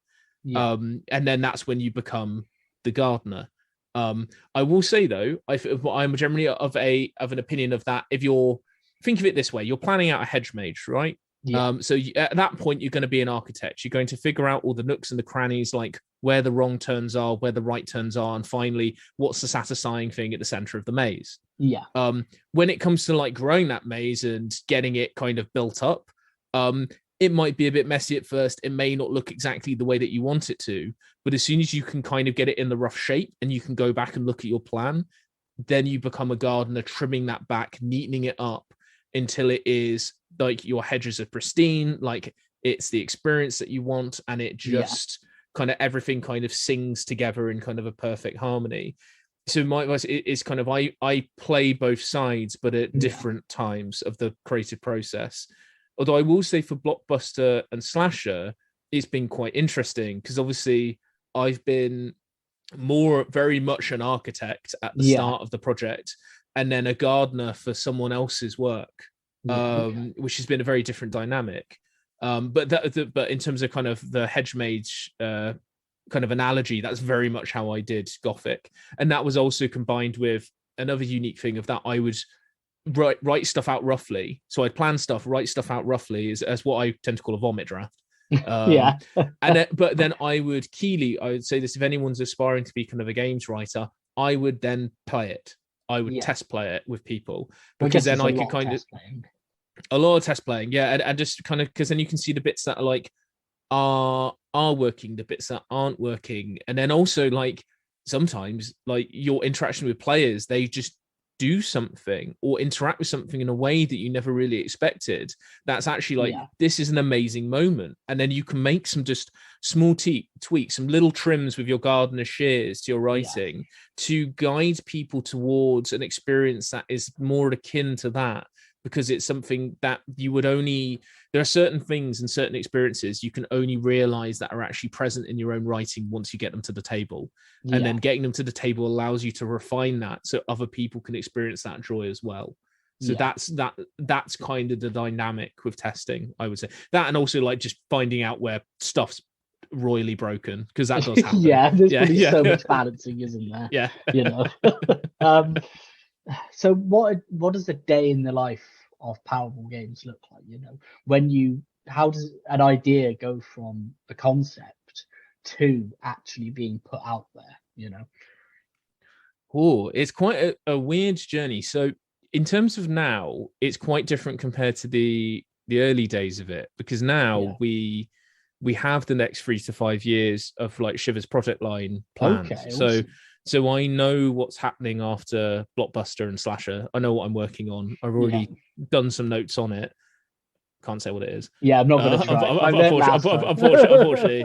and then that's when you become the gardener. I will say though, I'm generally of an opinion of that. If you're, think of it this way, you're planning out a hedge maze, right? So at that point, you're going to be an architect. You're going to figure out all the nooks and the crannies, like where the wrong turns are, where the right turns are, and finally, what's the satisfying thing at the center of the maze. Yeah. When it comes to like growing that maze and getting it kind of built up, it might be a bit messy at first. It may not look exactly the way that you want it to, but as soon as you can kind of get it in the rough shape and you can go back and look at your plan, then you become a gardener, trimming that back, neatening it up until it is like your hedges are pristine, like it's the experience that you want, and it just kind of everything kind of sings together in kind of a perfect harmony. So my advice is kind of I play both sides, but at different times of the creative process. Although I will say for blockbuster and slasher, it's been quite interesting because obviously I've been very much an architect at the start of the project, and then a gardener for someone else's work, which has been a very different dynamic. But in terms of kind of the hedge mage kind of analogy, that's very much how I did Gothic, and that was also combined with another unique thing of that I would write stuff out roughly. So I'd plan stuff, write stuff out roughly as what I tend to call a vomit draft. But then I would say this, if anyone's aspiring to be kind of a games writer, I would then play it. I would test play it with people, because then I could kind of a lot of test playing, and just kind of, because then you can see the bits that are like are working, the bits that aren't working, and then also like sometimes like your interaction with players, they just do something or interact with something in a way that you never really expected. That's actually like, this is an amazing moment. And then you can make some just small tweaks, some little trims with your gardener shears to your writing to guide people towards an experience that is more akin to that, because it's something that you would only, there are certain things and certain experiences you can only realize that are actually present in your own writing once you get them to the table. And then getting them to the table allows you to refine that so other people can experience that joy as well. So that's kind of the dynamic with testing, I would say. That, and also like just finding out where stuff's royally broken, because that does happen. There's so much balancing, isn't there? You know. So what does a day in the life of Powerball Games look like? You know, how does an idea go from the concept to actually being put out there? You know, it's quite a weird journey. So in terms of now, it's quite different compared to the early days of it, because now we have the next 3 to 5 years of like Shiver's project line planned. Awesome. So I know what's happening after Blockbuster and Slasher. I know what I'm working on. I've already done some notes on it. Can't say what it is. Yeah, I'm not going to try. Unfortunately,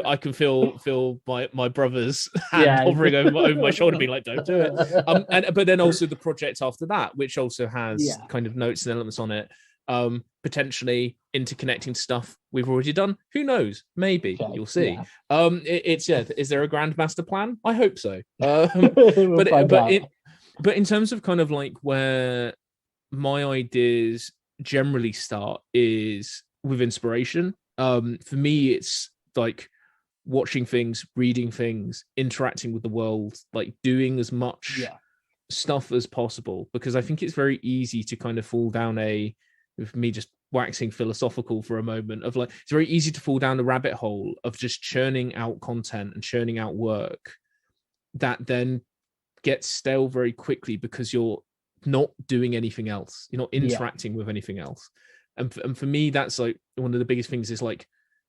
I can feel my brother's hand hovering over my shoulder, being like, "Don't do it." But then also the project after that, which also has kind of notes and elements on it, potentially interconnecting stuff we've already done. Who knows? Maybe you'll see. Is there a grand master plan? I hope so. But in terms of kind of like where my ideas generally start is with inspiration. For me, it's like watching things, reading things, interacting with the world, like doing as much stuff as possible, because I think it's very easy to kind of fall down with me just waxing philosophical for a moment, of like, it's very easy to fall down the rabbit hole of just churning out content and churning out work that then gets stale very quickly because you're not doing anything else. You're not interacting with anything else. And for me, that's like one of the biggest things is like,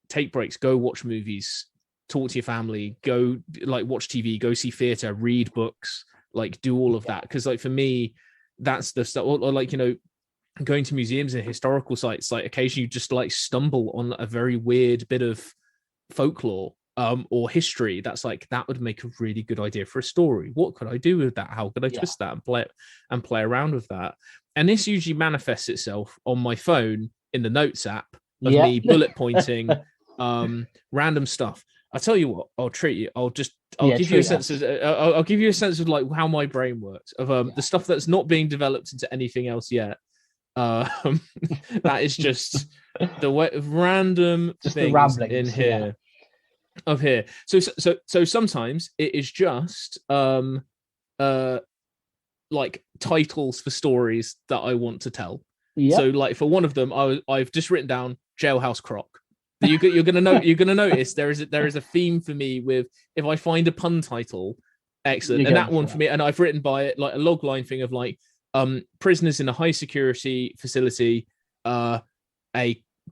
take breaks, go watch movies, talk to your family, go like watch TV, go see theater, read books, like do all of that. Because like for me, that's the stuff. Or like, you know, going to museums and historical sites, like occasionally you just like stumble on a very weird bit of folklore or history that's like, that would make a really good idea for a story. What could I do with that? How could I twist that and play around with that? And this usually manifests itself on my phone in the notes app of me bullet pointing random stuff. I tell you what, I'll treat you. I'll give you a sense of I'll give you a sense of like how my brain works, of the stuff that's not being developed into anything else yet. That is just the way of random just things in here. Of here. So sometimes it is just like titles for stories that I want to tell. Yeah. So like for one of them, I've just written down Jailhouse Croc. You're gonna notice there is a theme for me with if I find a pun title, excellent. And that one for me, and I've written by it like a log line thing of like prisoners in a high security facility, a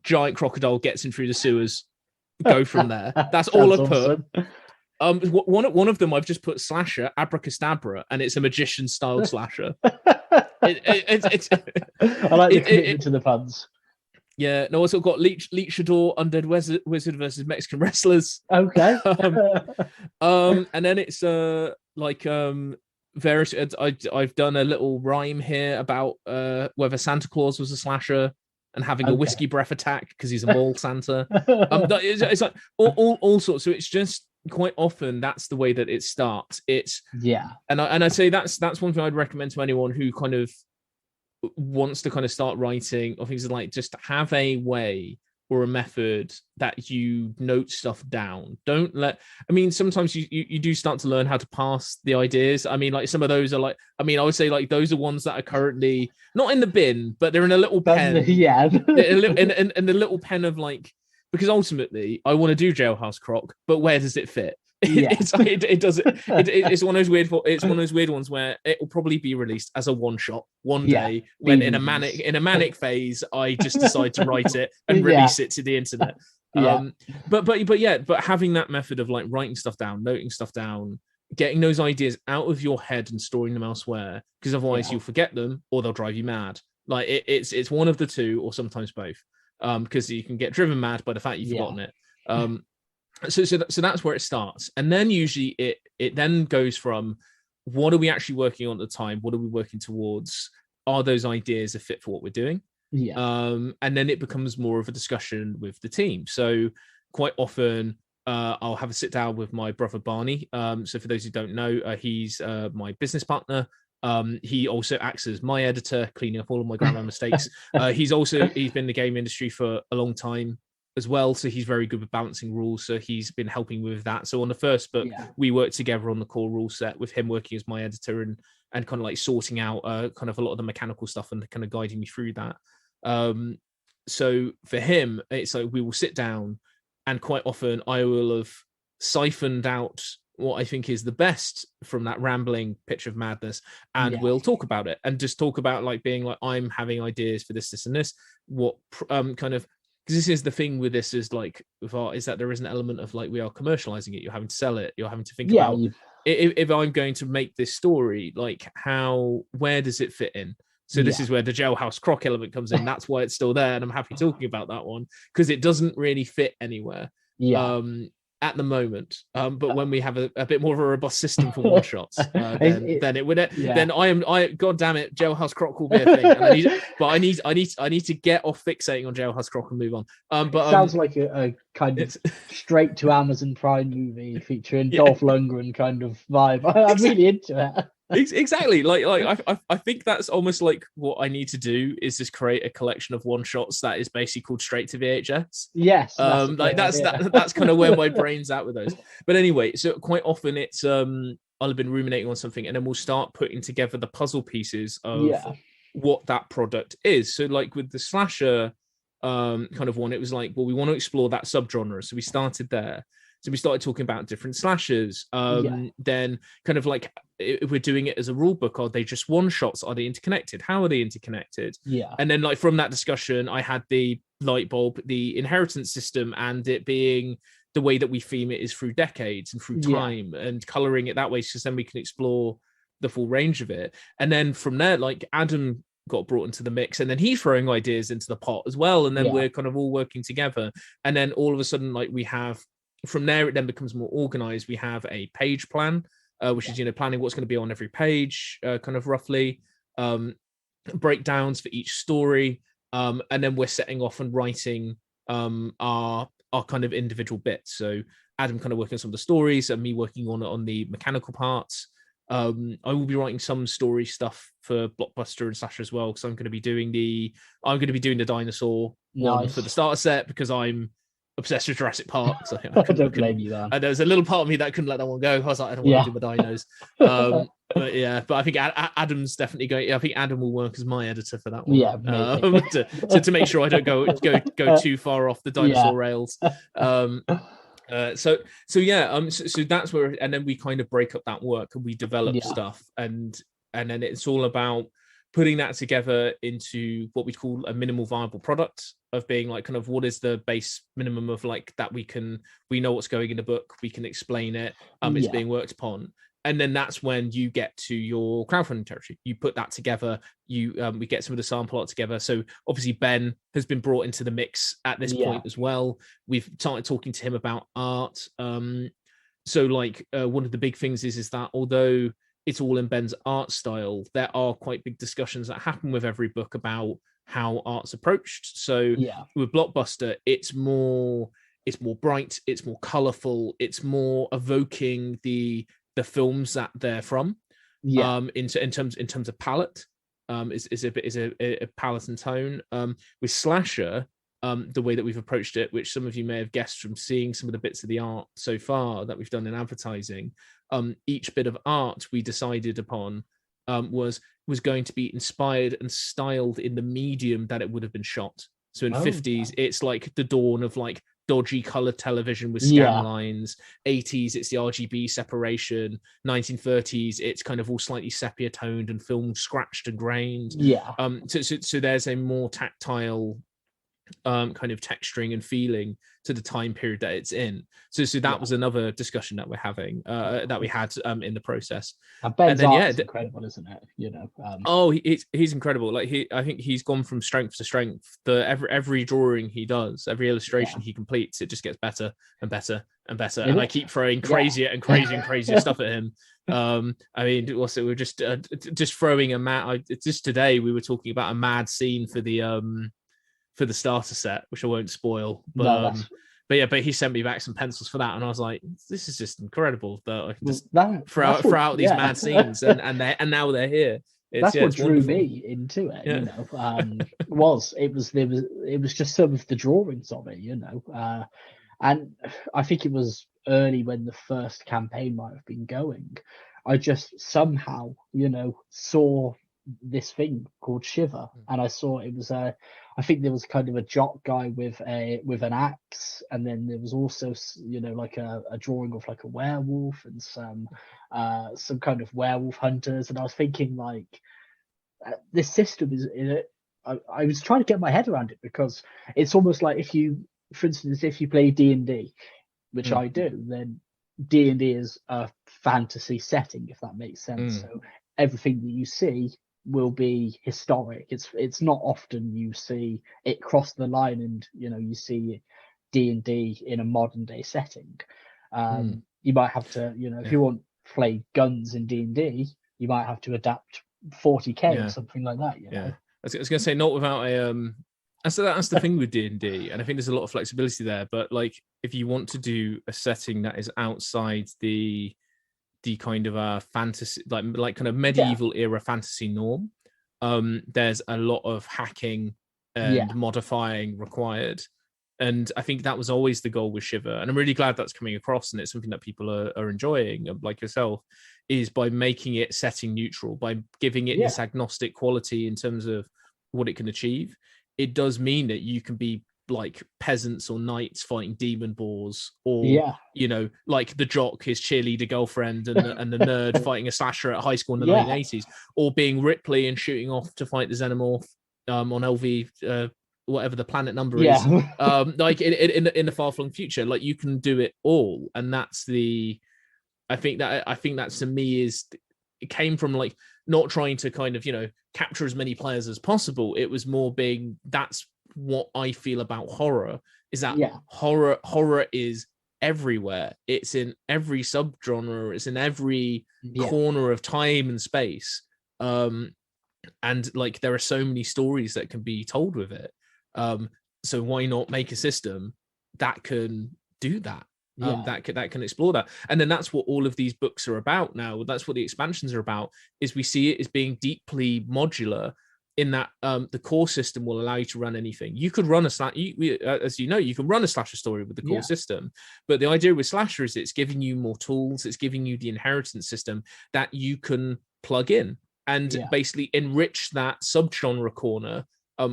giant crocodile gets in through the sewers, go from there. That's all I've put. Awesome. One of them I've just put slasher abracadabra, and it's a magician styled slasher. It's I like the commitment to the puns. Yeah, no, also got Leechador, Undead Wizard versus Mexican wrestlers. Okay. And then it's various. I've done a little rhyme here about whether Santa Claus was a slasher and having a whiskey breath attack because he's a mall Santa. It's like all sorts. So it's just quite often that's the way that it starts. And I'd say that's one thing I'd recommend to anyone who kind of wants to kind of start writing or things like just have a way or a method that you note stuff down. Sometimes you do start to learn how to pass the ideas. I mean, like some of those are like, I would say like those are ones that are currently not in the bin, but they're in a little pen. Yeah. in the little pen of like, because ultimately I want to do Jailhouse Croc, but where does it fit? It's one of those weird ones where it will probably be released as a one shot one day when in a manic phase I just decide to write it and release it to the internet. But having that method of like writing stuff down, noting stuff down, getting those ideas out of your head and storing them elsewhere, because otherwise you'll forget them or they'll drive you mad. Like it's one of the two or sometimes both, because you can get driven mad by the fact you've forgotten it. So that's where it starts, and then usually it then goes from what are we actually working on at the time, what are we working towards, are those ideas a fit for what we're doing, and then it becomes more of a discussion with the team. So quite often I'll have a sit down with my brother Barney. So for those who don't know, he's my business partner. He also acts as my editor, cleaning up all of my grammar mistakes. He's been in the game industry for a long time as well, so he's very good with balancing rules, so he's been helping with that. So on the first book we worked together on the core rule set with him working as my editor and kind of like sorting out kind of a lot of the mechanical stuff and kind of guiding me through that. So for him it's like we will sit down and quite often I will have siphoned out what I think is the best from that rambling pitch of madness, and we'll talk about it and just talk about like being like, I'm having ideas for this and this, what kind of, because this is the thing with this is like with art, is that there is an element of like we are commercializing it, you're having to sell it, you're having to think about if I'm going to make this story, like where does it fit in? So this is where the Jailhouse Croc element comes in. That's why it's still there, and I'm happy talking about that one because it doesn't really fit anywhere at the moment. But when we have a bit more of a robust system for one shots, then it would. Then God damn it, Jailhouse Croc will be a thing. And I need to get off fixating on Jailhouse Croc and move on. But it sounds like a kind of straight to Amazon Prime movie featuring Dolph Lundgren kind of vibe. I'm really into it. Exactly. Like I think that's almost like what I need to do is just create a collection of one shots that is basically called straight to VHS. Yes. That's kind of where my brain's at with those. But anyway, so quite often it's I'll have been ruminating on something and then we'll start putting together the puzzle pieces of what that product is. So like with the slasher kind of one, it was like, well, we want to explore that subgenre. So we started there. So we started talking about different slashers. Then kind of like if we're doing it as a rule book, are they just one shots? Are they interconnected? How are they interconnected? And then like from that discussion, I had the light bulb, the inheritance system, and it being the way that we theme it is through decades and through time and coloring it that way. So then we can explore the full range of it. And then from there, like Adam got brought into the mix and then he's throwing ideas into the pot as well. And then we're kind of all working together. And then all of a sudden, like we have, from there, it then becomes more organized. We have a page plan, which is, planning what's going to be on every page, kind of roughly, breakdowns for each story. And then we're setting off and writing our kind of individual bits. So Adam kind of working on some of the stories and me working on the mechanical parts. I will be writing some story stuff for Blockbuster and Slasher as well, because I'm going to be doing the dinosaur one for the starter set, because I'm obsessed with Jurassic Park. So I don't blame you, man. And there was a little part of me that couldn't let that one go. I was like, I don't want Yeah. to do my dinos. But I think Adam's definitely going. I think Adam will work as my editor for that one. Yeah, maybe. To make sure I don't go too far off the dinosaur rails. So that's where, and then we kind of break up that work and we develop stuff, and then it's all about putting that together into what we call a minimal viable product, of being like, kind of, what is the base minimum of like that we know what's going in the book, we can explain it, it's being worked upon. And then that's when you get to your crowdfunding territory. You put that together. We get some of the sample art together. So obviously Ben has been brought into the mix at this point as well. We've started talking to him about art. So like one of the big things is that although it's all in Ben's art style, there are quite big discussions that happen with every book about how art's approached. So with Blockbuster, it's more bright, it's more colorful, it's more evoking the films that they're from. In terms of palette, is a palette and tone. With Slasher, the way that we've approached it, which some of you may have guessed from seeing some of the bits of the art so far that we've done in advertising, each bit of art we decided upon was going to be inspired and styled in the medium that it would have been shot. So in 50s, it's like the dawn of like dodgy colored television with scan lines. 80s, it's the RGB separation. 1930s, it's kind of all slightly sepia toned and film scratched and grained. So there's a more tactile kind of texturing and feeling to the time period that it's in. So that was another discussion that we're having, that we had in the process. And Ben's art is incredible, isn't it? You know. He's incredible. Like I think he's gone from strength to strength. Every drawing he does, every illustration he completes, it just gets better and better and better. And I keep throwing crazier and crazier stuff at him. I mean, also we're just throwing a mad. Just today we were talking about a mad scene for the starter set, which I won't spoil, but he sent me back some pencils for that, and I was like, this is just incredible that I can just throw out these mad scenes, and now they're here. That's what drew me into it. You know, it was just some of the drawings of it, you know, and I think it was early when the first campaign might have been going. I just somehow, you know, saw this thing called Shiver, and I saw it was I think there was kind of a jock guy with an axe, and then there was also, you know, like a drawing of like a werewolf and some kind of werewolf hunters, and I was thinking like this system is in it. I was trying to get my head around it, because it's almost like for instance, if you play D&D, which I do, then D&D is a fantasy setting, if that makes sense. So everything that you see will be historic. It's not often you see it cross the line and, you know, you see D&D in a modern day setting. You might have to, you know, if you want to play guns in D&D, you might have to adapt 40k or something like that, you know. I was going to say, not without a that's the thing with D&D, and I think there's a lot of flexibility there, but like if you want to do a setting that is outside the kind of fantasy, like kind of medieval era fantasy norm, there's a lot of hacking and modifying required, and I think that was always the goal with Shiver, and I'm really glad that's coming across, and it's something that people are enjoying, like yourself, is by making it setting neutral, by giving it this agnostic quality in terms of what it can achieve. It does mean that you can be like peasants or knights fighting demon boars, or you know, like the jock, his cheerleader girlfriend, and the nerd fighting a slasher at high school in the 1980s, or being Ripley and shooting off to fight the xenomorph on LV whatever the planet number is, like in the far-flung future. Like you can do it all, and that's I think that to me it came from like not trying to kind of, you know, capture as many players as possible. It was more being, that's what I feel about horror, is that horror is everywhere. It's in every subgenre. It's in every corner of time and space. And like there are so many stories that can be told with it. So why not make a system that can do that? That can explore that, and then that's what all of these books are about now. That's what the expansions are about. Is we see it as being deeply modular, the core system will allow you to run anything. You could run as you know, you can run a slasher story with the core system, but the idea with slasher is it's giving you more tools, it's giving you the inheritance system that you can plug in and basically enrich that subgenre corner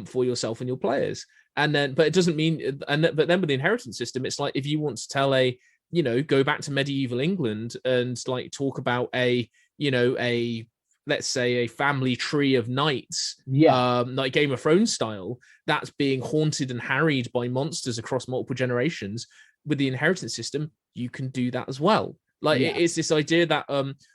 for yourself and your players. And then, but it doesn't mean, but then with the inheritance system, it's like if you want to tell go back to medieval England and like talk about let's say a family tree of knights, like Game of Thrones style, that's being haunted and harried by monsters across multiple generations. With the inheritance system, you can do that as well. Like it's this idea that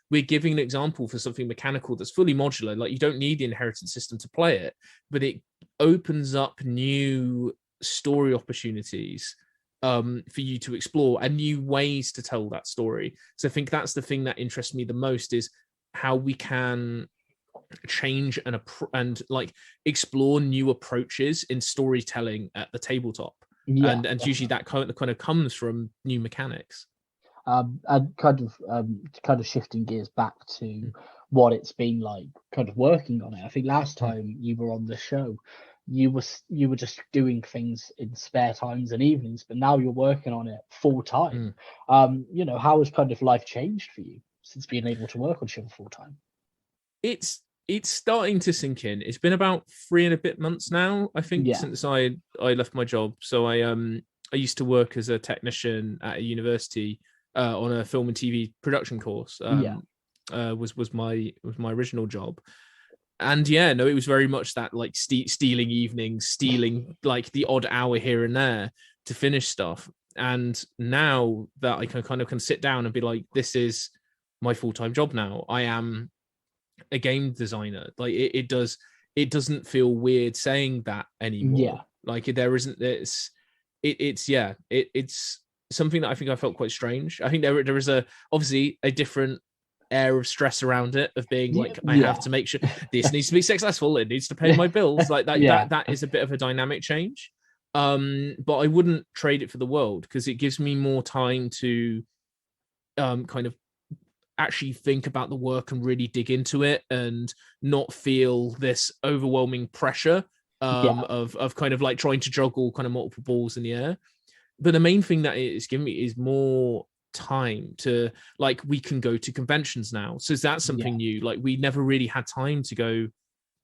we're giving an example for something mechanical that's fully modular. Like you don't need the inheritance system to play it, but it opens up new story opportunities for you to explore and new ways to tell that story. So I think that's the thing that interests me the most, is how we can change and like explore new approaches in storytelling at the tabletop. And usually that kind of comes from new mechanics. And kind of shifting gears back to what it's been like kind of working on it. I think last time you were on the show, you were just doing things in spare times and evenings, but now you're working on it full time. How has kind of life changed for you since being able to work on Shiver full time? It's starting to sink in. It's been about 3 and a bit months now, I think, since I left my job. So I used to work as a technician at a university on a film and TV production course. Was my original job. And it was very much that like stealing evenings, stealing like the odd hour here and there to finish stuff. And now that I can sit down and be like, this is my full-time job now. I am a game designer. Like it doesn't feel weird saying that anymore. Like there isn't this. It's something that I think I felt quite strange. I think there is obviously a different air of stress around it, of being like, I have to make sure this needs to be successful, it needs to pay my bills, like that. That is a bit of a dynamic change, but I wouldn't trade it for the world, because it gives me more time to kind of actually think about the work and really dig into it and not feel this overwhelming pressure of kind of like trying to juggle kind of multiple balls in the air. But the main thing that it's given me is more time to, like, we can go to conventions now. So that's something new. Like we never really had time to go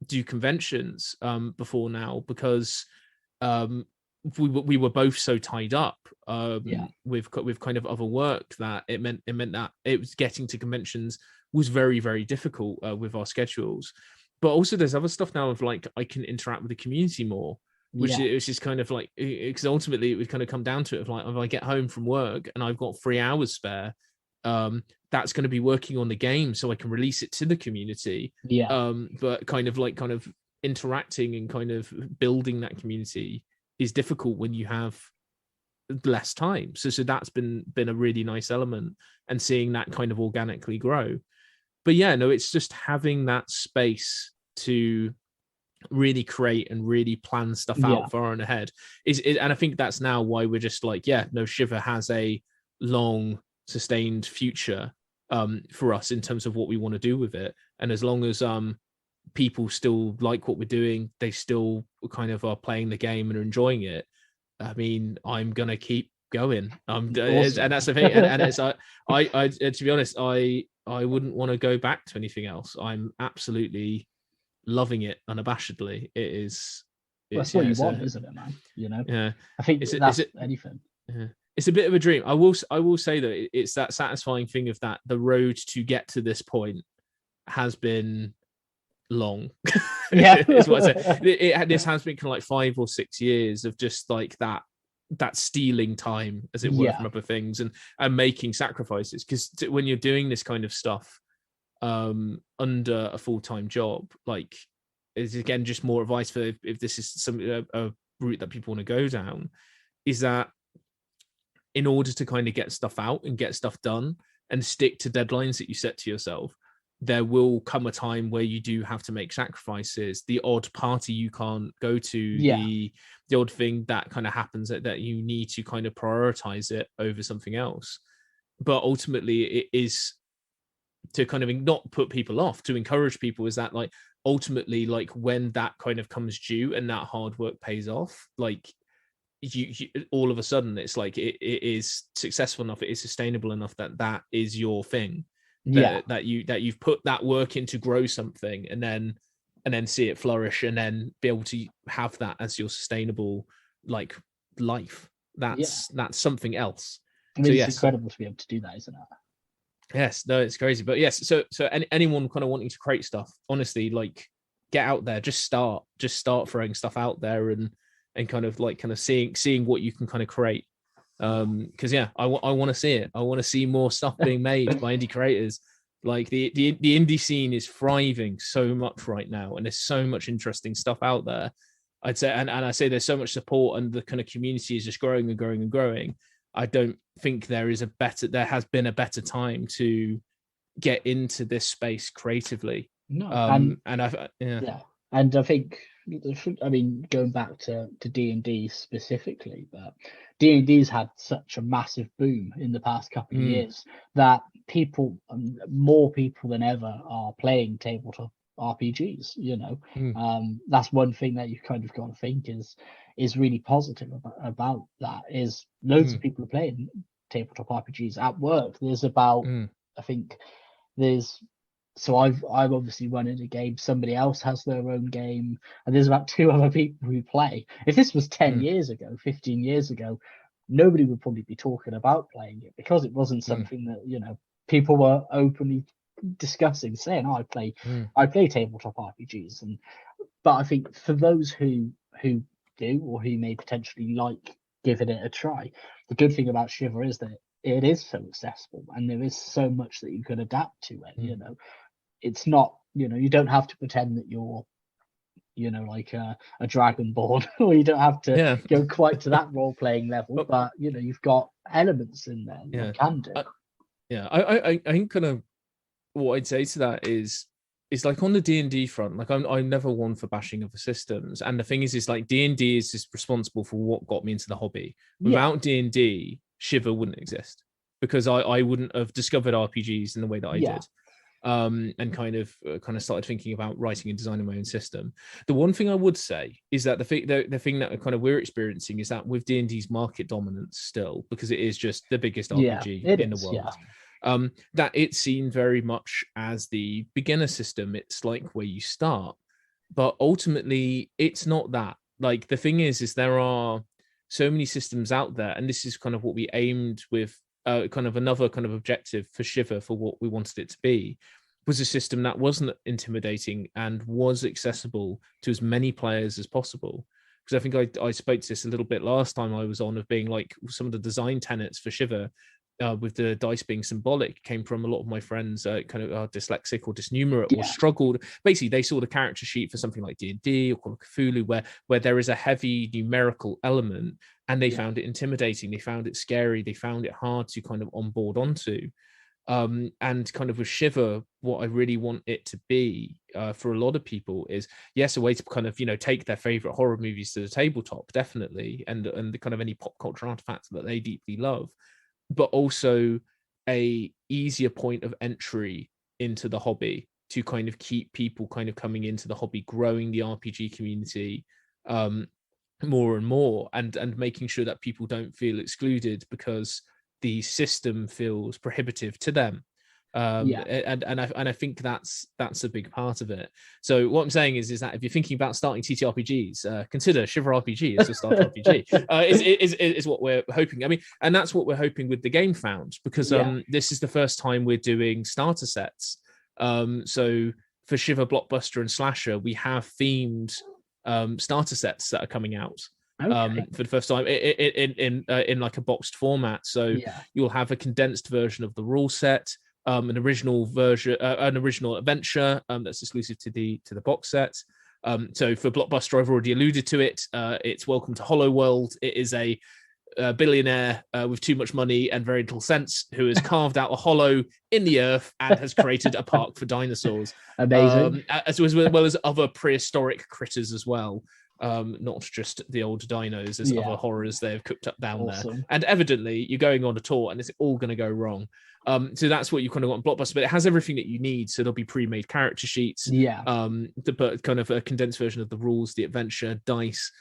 do conventions before now, because we were both so tied up with kind of other work, that it meant that it was getting to conventions was very, very difficult with our schedules. But also there's other stuff now of like, I can interact with the community more, which is kind of like, because ultimately it would kind of come down to it of like, if I get home from work and I've got 3 hours spare, that's going to be working on the game so I can release it to the community. But kind of interacting and kind of building that community is difficult when you have less time. So that's been a really nice element, and seeing that kind of organically grow. But it's just having that space to really create and really plan stuff out far on ahead and I think that's now why we're just like, Shiver has a long sustained future for us in terms of what we want to do with it. And as long as people still like what we're doing, they still kind of are playing the game and are enjoying it, I mean, I'm gonna keep going. Awesome. And that's the thing. And it's I to be honest, I wouldn't want to go back to anything else. I'm absolutely loving it unabashedly. It is. That's what you want, isn't it, man? Yeah. I think that's anything. Yeah. It's a bit of a dream. I will say that it's that satisfying thing of that the road to get to this point has been long. Is what I say. This has been kind of like 5 or 6 years of just like that stealing time, as it were, from other things and making sacrifices. Because when you're doing this kind of stuff under a full-time job, like, is again just more advice for if this is a route that people want to go down, is that in order to kind of get stuff out and get stuff done and stick to deadlines that you set to yourself, there will come a time where you do have to make sacrifices. The odd party you can't go to, the odd thing that kind of happens that you need to kind of prioritize it over something else. But ultimately it is to kind of not put people off, to encourage people, is that like, ultimately, like when that kind of comes due and that hard work pays off, like you all of a sudden it's like it is successful enough, it is sustainable enough that is your thing, that you've put that work in to grow something, and then see it flourish, and then be able to have that as your sustainable like life. That's something else. I mean, it's incredible to be able to do that, isn't it? Yes, no, it's crazy. But yes, so anyone kind of wanting to create stuff, honestly, like get out there, just start throwing stuff out there, and kind of seeing what you can kind of create. Because I want to see it. I want to see more stuff being made by indie creators. Like the indie scene is thriving so much right now, and there's so much interesting stuff out there. I'd say, and I say there's so much support, and the kind of community is just growing and growing and growing. I don't think there has been a better time to get into this space creatively. No, and I think, I mean, going back to D&D specifically, but D&D's had such a massive boom in the past couple of years that more people than ever are playing tabletop RPGs. That's one thing that you kind of got to think is really positive about that, is loads of people are playing tabletop RPGs at work. There's about I think there's so I've obviously running a game, somebody else has their own game, and there's about 2 other people who play. If this was 10 years ago, 15 years ago, nobody would probably be talking about playing it, because it wasn't something that people were openly discussing, saying, I play tabletop RPGs. But I think for those who do, or who may potentially like giving it a try, the good thing about Shiver is that it is so accessible, and there is so much that you can adapt to it. It's not, you don't have to pretend that you're like a dragonborn, or you don't have to go quite to that role-playing level, but you've got elements in there that you can do. I think kind of what I'd say to that is like on the D&D front, like I'm never one for bashing other systems, and the thing is like D&D is just responsible for what got me into the hobby. Without D&D, Shiver wouldn't exist, because I wouldn't have discovered RPGs in the way that I did. And kind of started thinking about writing and designing my own system. The one thing I would say is that the thing that kind of we're experiencing is that with D&D's market dominance still, because it is just the biggest RPG in the world, that it's seen very much as the beginner system. It's like where you start, but ultimately it's not that. Like the thing is there are so many systems out there, and this is kind of what we aimed with. Kind of another kind of objective for Shiver, for what we wanted it to be, was a system that wasn't intimidating and was accessible to as many players as possible. Because I think I spoke to this a little bit last time I was on, of being like some of the design tenets for Shiver, with the dice being symbolic, came from a lot of my friends kind of dyslexic or dysnumerate or struggled. Basically, they saw the character sheet for something like D&D or Call of Cthulhu, where there is a heavy numerical element, and they found it intimidating, they found it scary, they found it hard to kind of onboard onto. And kind of with Shiver, what I really want it to be for a lot of people is, yes, a way to kind of take their favorite horror movies to the tabletop, definitely, and the kind of any pop culture artifacts that they deeply love, but also a easier point of entry into the hobby, to kind of keep people kind of coming into the hobby, growing the RPG community more and more, and making sure that people don't feel excluded because the system feels prohibitive to them. And I think that's a big part of it. So what I'm saying is that if you're thinking about starting TTRPGs, consider Shiver RPG as a starter RPG. Is what we're hoping. I mean, and that's what we're hoping with the Game Found, because this is the first time we're doing starter sets. So for Shiver, Blockbuster, and Slasher, we have themed starter sets that are coming out. For the first time in like a boxed format. So you'll have a condensed version of the rule set, an original version, an original adventure that's exclusive to the box set. So for Blockbuster, I've already alluded to it. It's Welcome to Holo World. It is a billionaire with too much money and very little sense, who has carved out a hollow in the earth and has created a park for dinosaurs. Amazing. As well as other prehistoric critters as well. not just the old dinos. There's other horrors they've cooked up down there, and evidently you're going on a tour and it's all going to go wrong. So that's what you kind of want in Blockbuster, but it has everything that you need. So there'll be pre-made character sheets, but kind of a condensed version of the rules, the adventure, dice,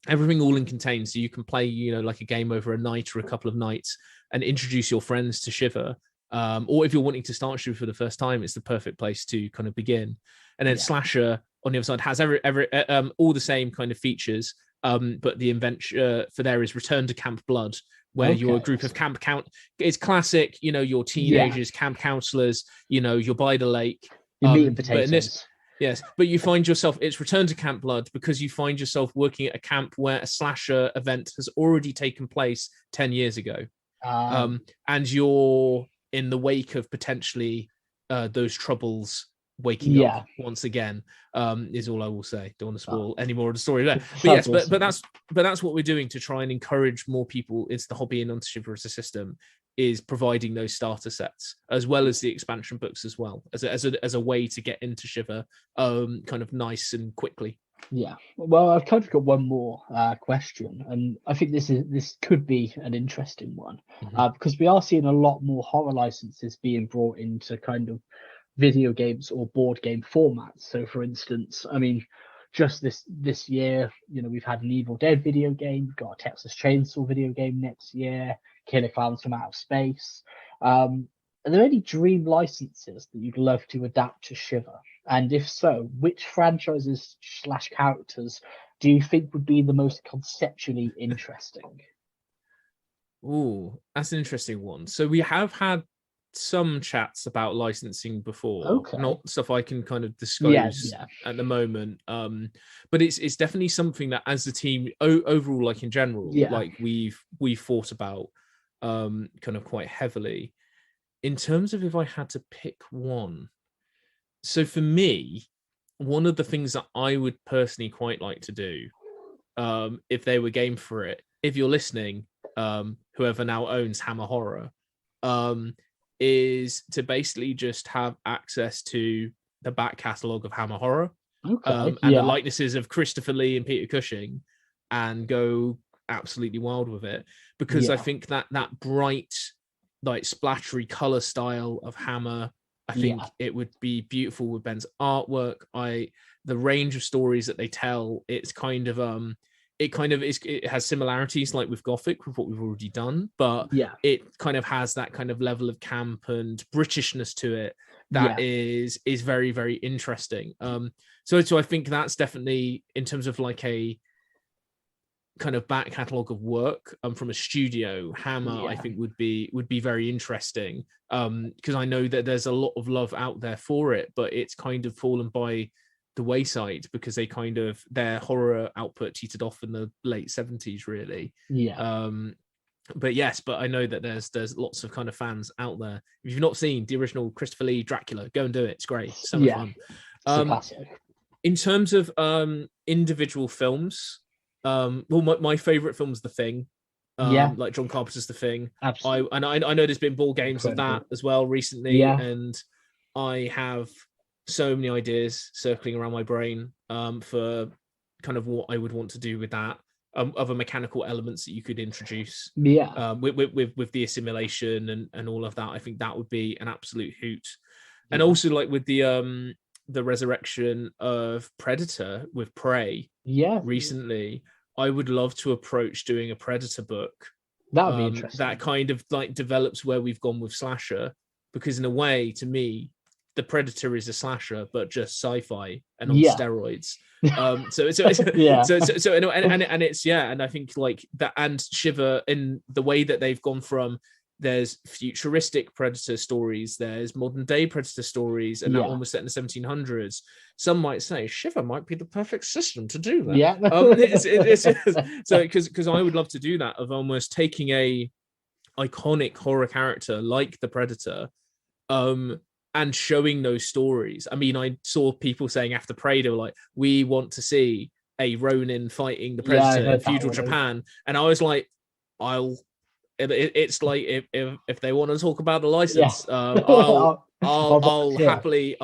everything all in contained. So you can play, like a game over a night or a couple of nights and introduce your friends to Shiver. Or if you're wanting to start Shiver for the first time, it's the perfect place to kind of begin. And then Slasher on the other side has every all the same kind of features, but the adventure for there is Return to Camp Blood, where you're a group of camp count. It's classic, your teenagers, camp counselors, you're by the lake. Meat and potatoes. But you find yourself, it's Return to Camp Blood because you find yourself working at a camp where a slasher event has already taken place 10 years ago. And you're in the wake of potentially those troubles waking up once again, is all I will say. Don't want to spoil any more of the story there. But that's what we're doing to try and encourage more people. It's the hobby and onto Shiver as a system, is providing those starter sets as well as the expansion books as well as a way to get into Shiver kind of nice and quickly. Well, I've kind of got one more question, and I think this could be an interesting one, because we are seeing a lot more horror licenses being brought into kind of video games or board game formats. So for instance, I mean, just this year, we've had an Evil Dead video game, we've got a Texas Chainsaw video game next year, Killer Clowns from Outer Space. Are there any dream licenses that you'd love to adapt to Shiver? And if so, which franchises / characters do you think would be the most conceptually interesting? Ooh, that's an interesting one. So we have had some chats about licensing before, not stuff I can kind of disclose at the moment. But it's definitely something that as a team overall, like in general, like we've thought about kind of quite heavily. In terms of if I had to pick one, so for me, one of the things that I would personally quite like to do, if they were game for it, if you're listening, whoever now owns Hammer Horror, is to basically just have access to the back catalogue of Hammer Horror, and the likenesses of Christopher Lee and Peter Cushing, and go absolutely wild with it. Because I think that bright, like splattery color style of Hammer, I think it would be beautiful with Ben's artwork. The range of stories that they tell, it's kind of it has similarities like with Gothic, with what we've already done, but it kind of has that kind of level of camp and Britishness to it that is very, very interesting. So I think that's definitely, in terms of like a kind of back catalogue of work from a studio, Hammer I think would be very interesting, because I know that there's a lot of love out there for it, but it's kind of fallen by the wayside because their horror output teetered off in the late 70s really. But I know that there's lots of kind of fans out there. If you've not seen the original Christopher Lee Dracula, go and do it. It's great. It's so much fun. It's a classic. In terms of individual films, my favorite film is The Thing. Like John Carpenter's The Thing. Absolutely. I know there's been ball games of that as well recently, and I have so many ideas circling around my brain for kind of what I would want to do with that, other mechanical elements that you could introduce with the assimilation and all of that. I think that would be an absolute hoot. And also like with the resurrection of Predator with Prey recently, I would love to approach doing a Predator book that would be interesting, that kind of like develops where we've gone with Slasher, because in a way, to me, the Predator is a slasher, but just sci-fi and on steroids. And I think like that, and Shiver, in the way that they've gone from, there's futuristic Predator stories, there's modern day Predator stories, and that one was set in the 1700s. Some might say Shiver might be the perfect system to do that. So because I would love to do that, of almost taking a iconic horror character like the Predator, and showing those stories. I mean, I saw people saying after Prey, they were like, we want to see a Ronin fighting the Predator in feudal Japan. And I was like, it's like if they want to talk about the license, I'll happily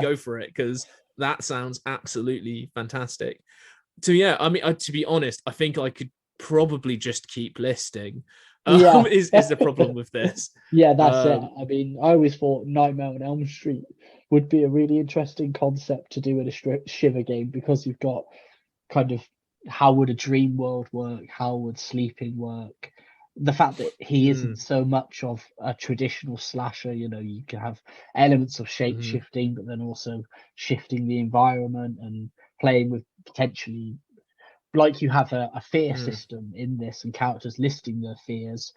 go for it, because that sounds absolutely fantastic. So yeah, I mean, to be honest, I think I could probably just keep listing. Yeah. Is the problem with this? Yeah, that's it. I mean, I always thought Nightmare on Elm Street would be a really interesting concept to do in a Shiver game, because you've got kind of how would a dream world work? How would sleeping work? The fact that he isn't so much of a traditional slasher, you can have elements of shape shifting, but then also shifting the environment and playing with potentially, like you have a fear system in this and characters listing their fears,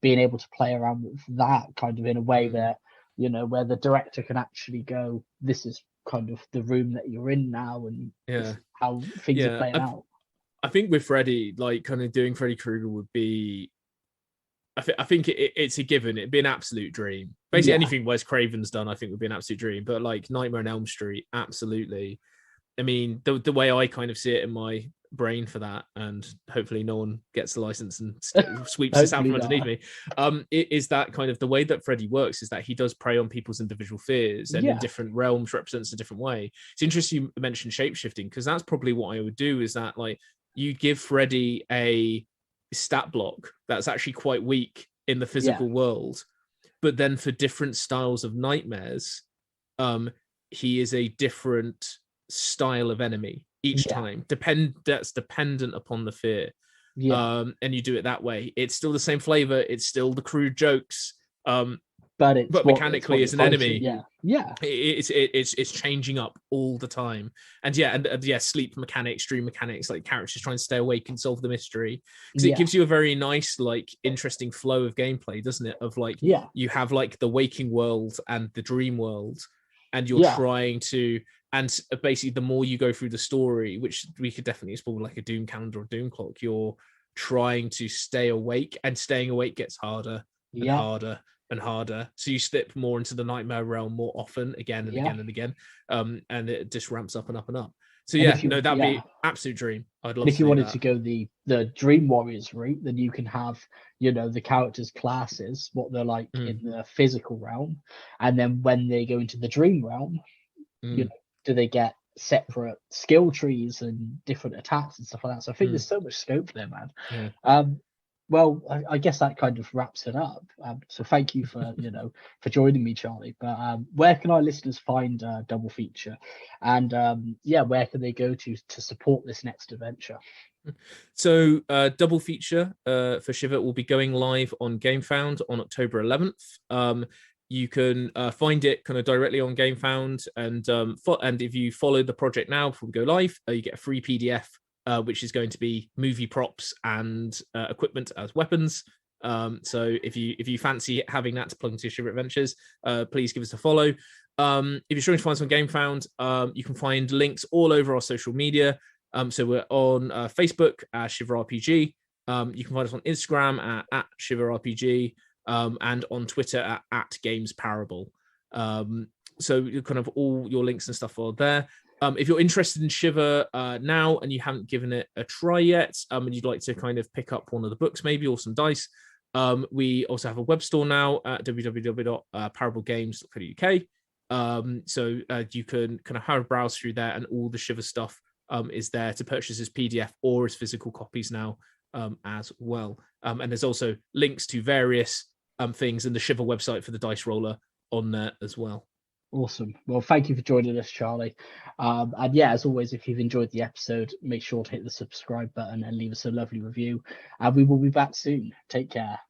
being able to play around with that kind of in a way that, where the director can actually go, this is kind of the room that you're in now, and this is how things are playing out. I think with Freddy, like kind of doing Freddy Krueger would be, I think it's a given. It'd be an absolute dream. Basically, anything Wes Craven's done, I think, would be an absolute dream. But like Nightmare on Elm Street, absolutely. I mean, the way I kind of see it in my brain for that, and hopefully no one gets the license and sweeps this out from underneath me, is that kind of the way that Freddy works, is that he does prey on people's individual fears, and in different realms represents a different way. It's interesting you mentioned shapeshifting, because that's probably what I would do, is that like you give Freddy a stat block that's actually quite weak in the physical world, but then for different styles of nightmares, he is a different style of enemy each time, that's dependent upon the fear. And you do it that way. It's still the same flavor, it's still the crude jokes, but mechanically it's an enemy. It's changing up all the time. And sleep mechanics, dream mechanics, like characters trying to stay awake and solve the mystery, because it gives you a very nice, like, interesting flow of gameplay, doesn't it? Of like, you have like the waking world and the dream world, and you're trying to, and basically the more you go through the story, which we could definitely explore like a Doom calendar or Doom clock, you're trying to stay awake, and staying awake gets harder and harder and harder. So you slip more into the nightmare realm more often, again and again and again, and it just ramps up and up and up. So that'd be absolute dream. I'd love. And if you wanted to go the Dream Warriors route, then you can have the characters' classes, what they're like in the physical realm, and then when they go into the dream realm, do they get separate skill trees and different attacks and stuff like that? So I think there's so much scope there, man. Well, I guess that kind of wraps it up. So thank you for for joining me, Charlie. But where can our listeners find Double Feature, and where can they go to support this next adventure? So Double Feature for Shiver will be going live on GameFound on October 11th. You can find it kind of directly on GameFound, and if you follow the project now before we go live, you get a free PDF, which is going to be movie props and equipment as weapons. So if you fancy having that to plug into your Shiver adventures, please give us a follow. If you're struggling to find us on GameFound, you can find links all over our social media. So we're on Facebook at Shiver RPG. You can find us on Instagram at Shiver RPG. And on Twitter at Games Parable. So kind of all your links and stuff are there. If you're interested in Shiver now and you haven't given it a try yet, and you'd like to kind of pick up one of the books maybe, or some dice, we also have a web store now at www.parablegames.co.uk. So you can kind of have a browse through there, and all the Shiver stuff is there to purchase as PDF or as physical copies now as well. And there's also links to various things in the Shiver website for the dice roller on there as well. Awesome. Well, thank you for joining us, Charlie. And as always, if you've enjoyed the episode, make sure to hit the subscribe button and leave us a lovely review. And we will be back soon. Take care.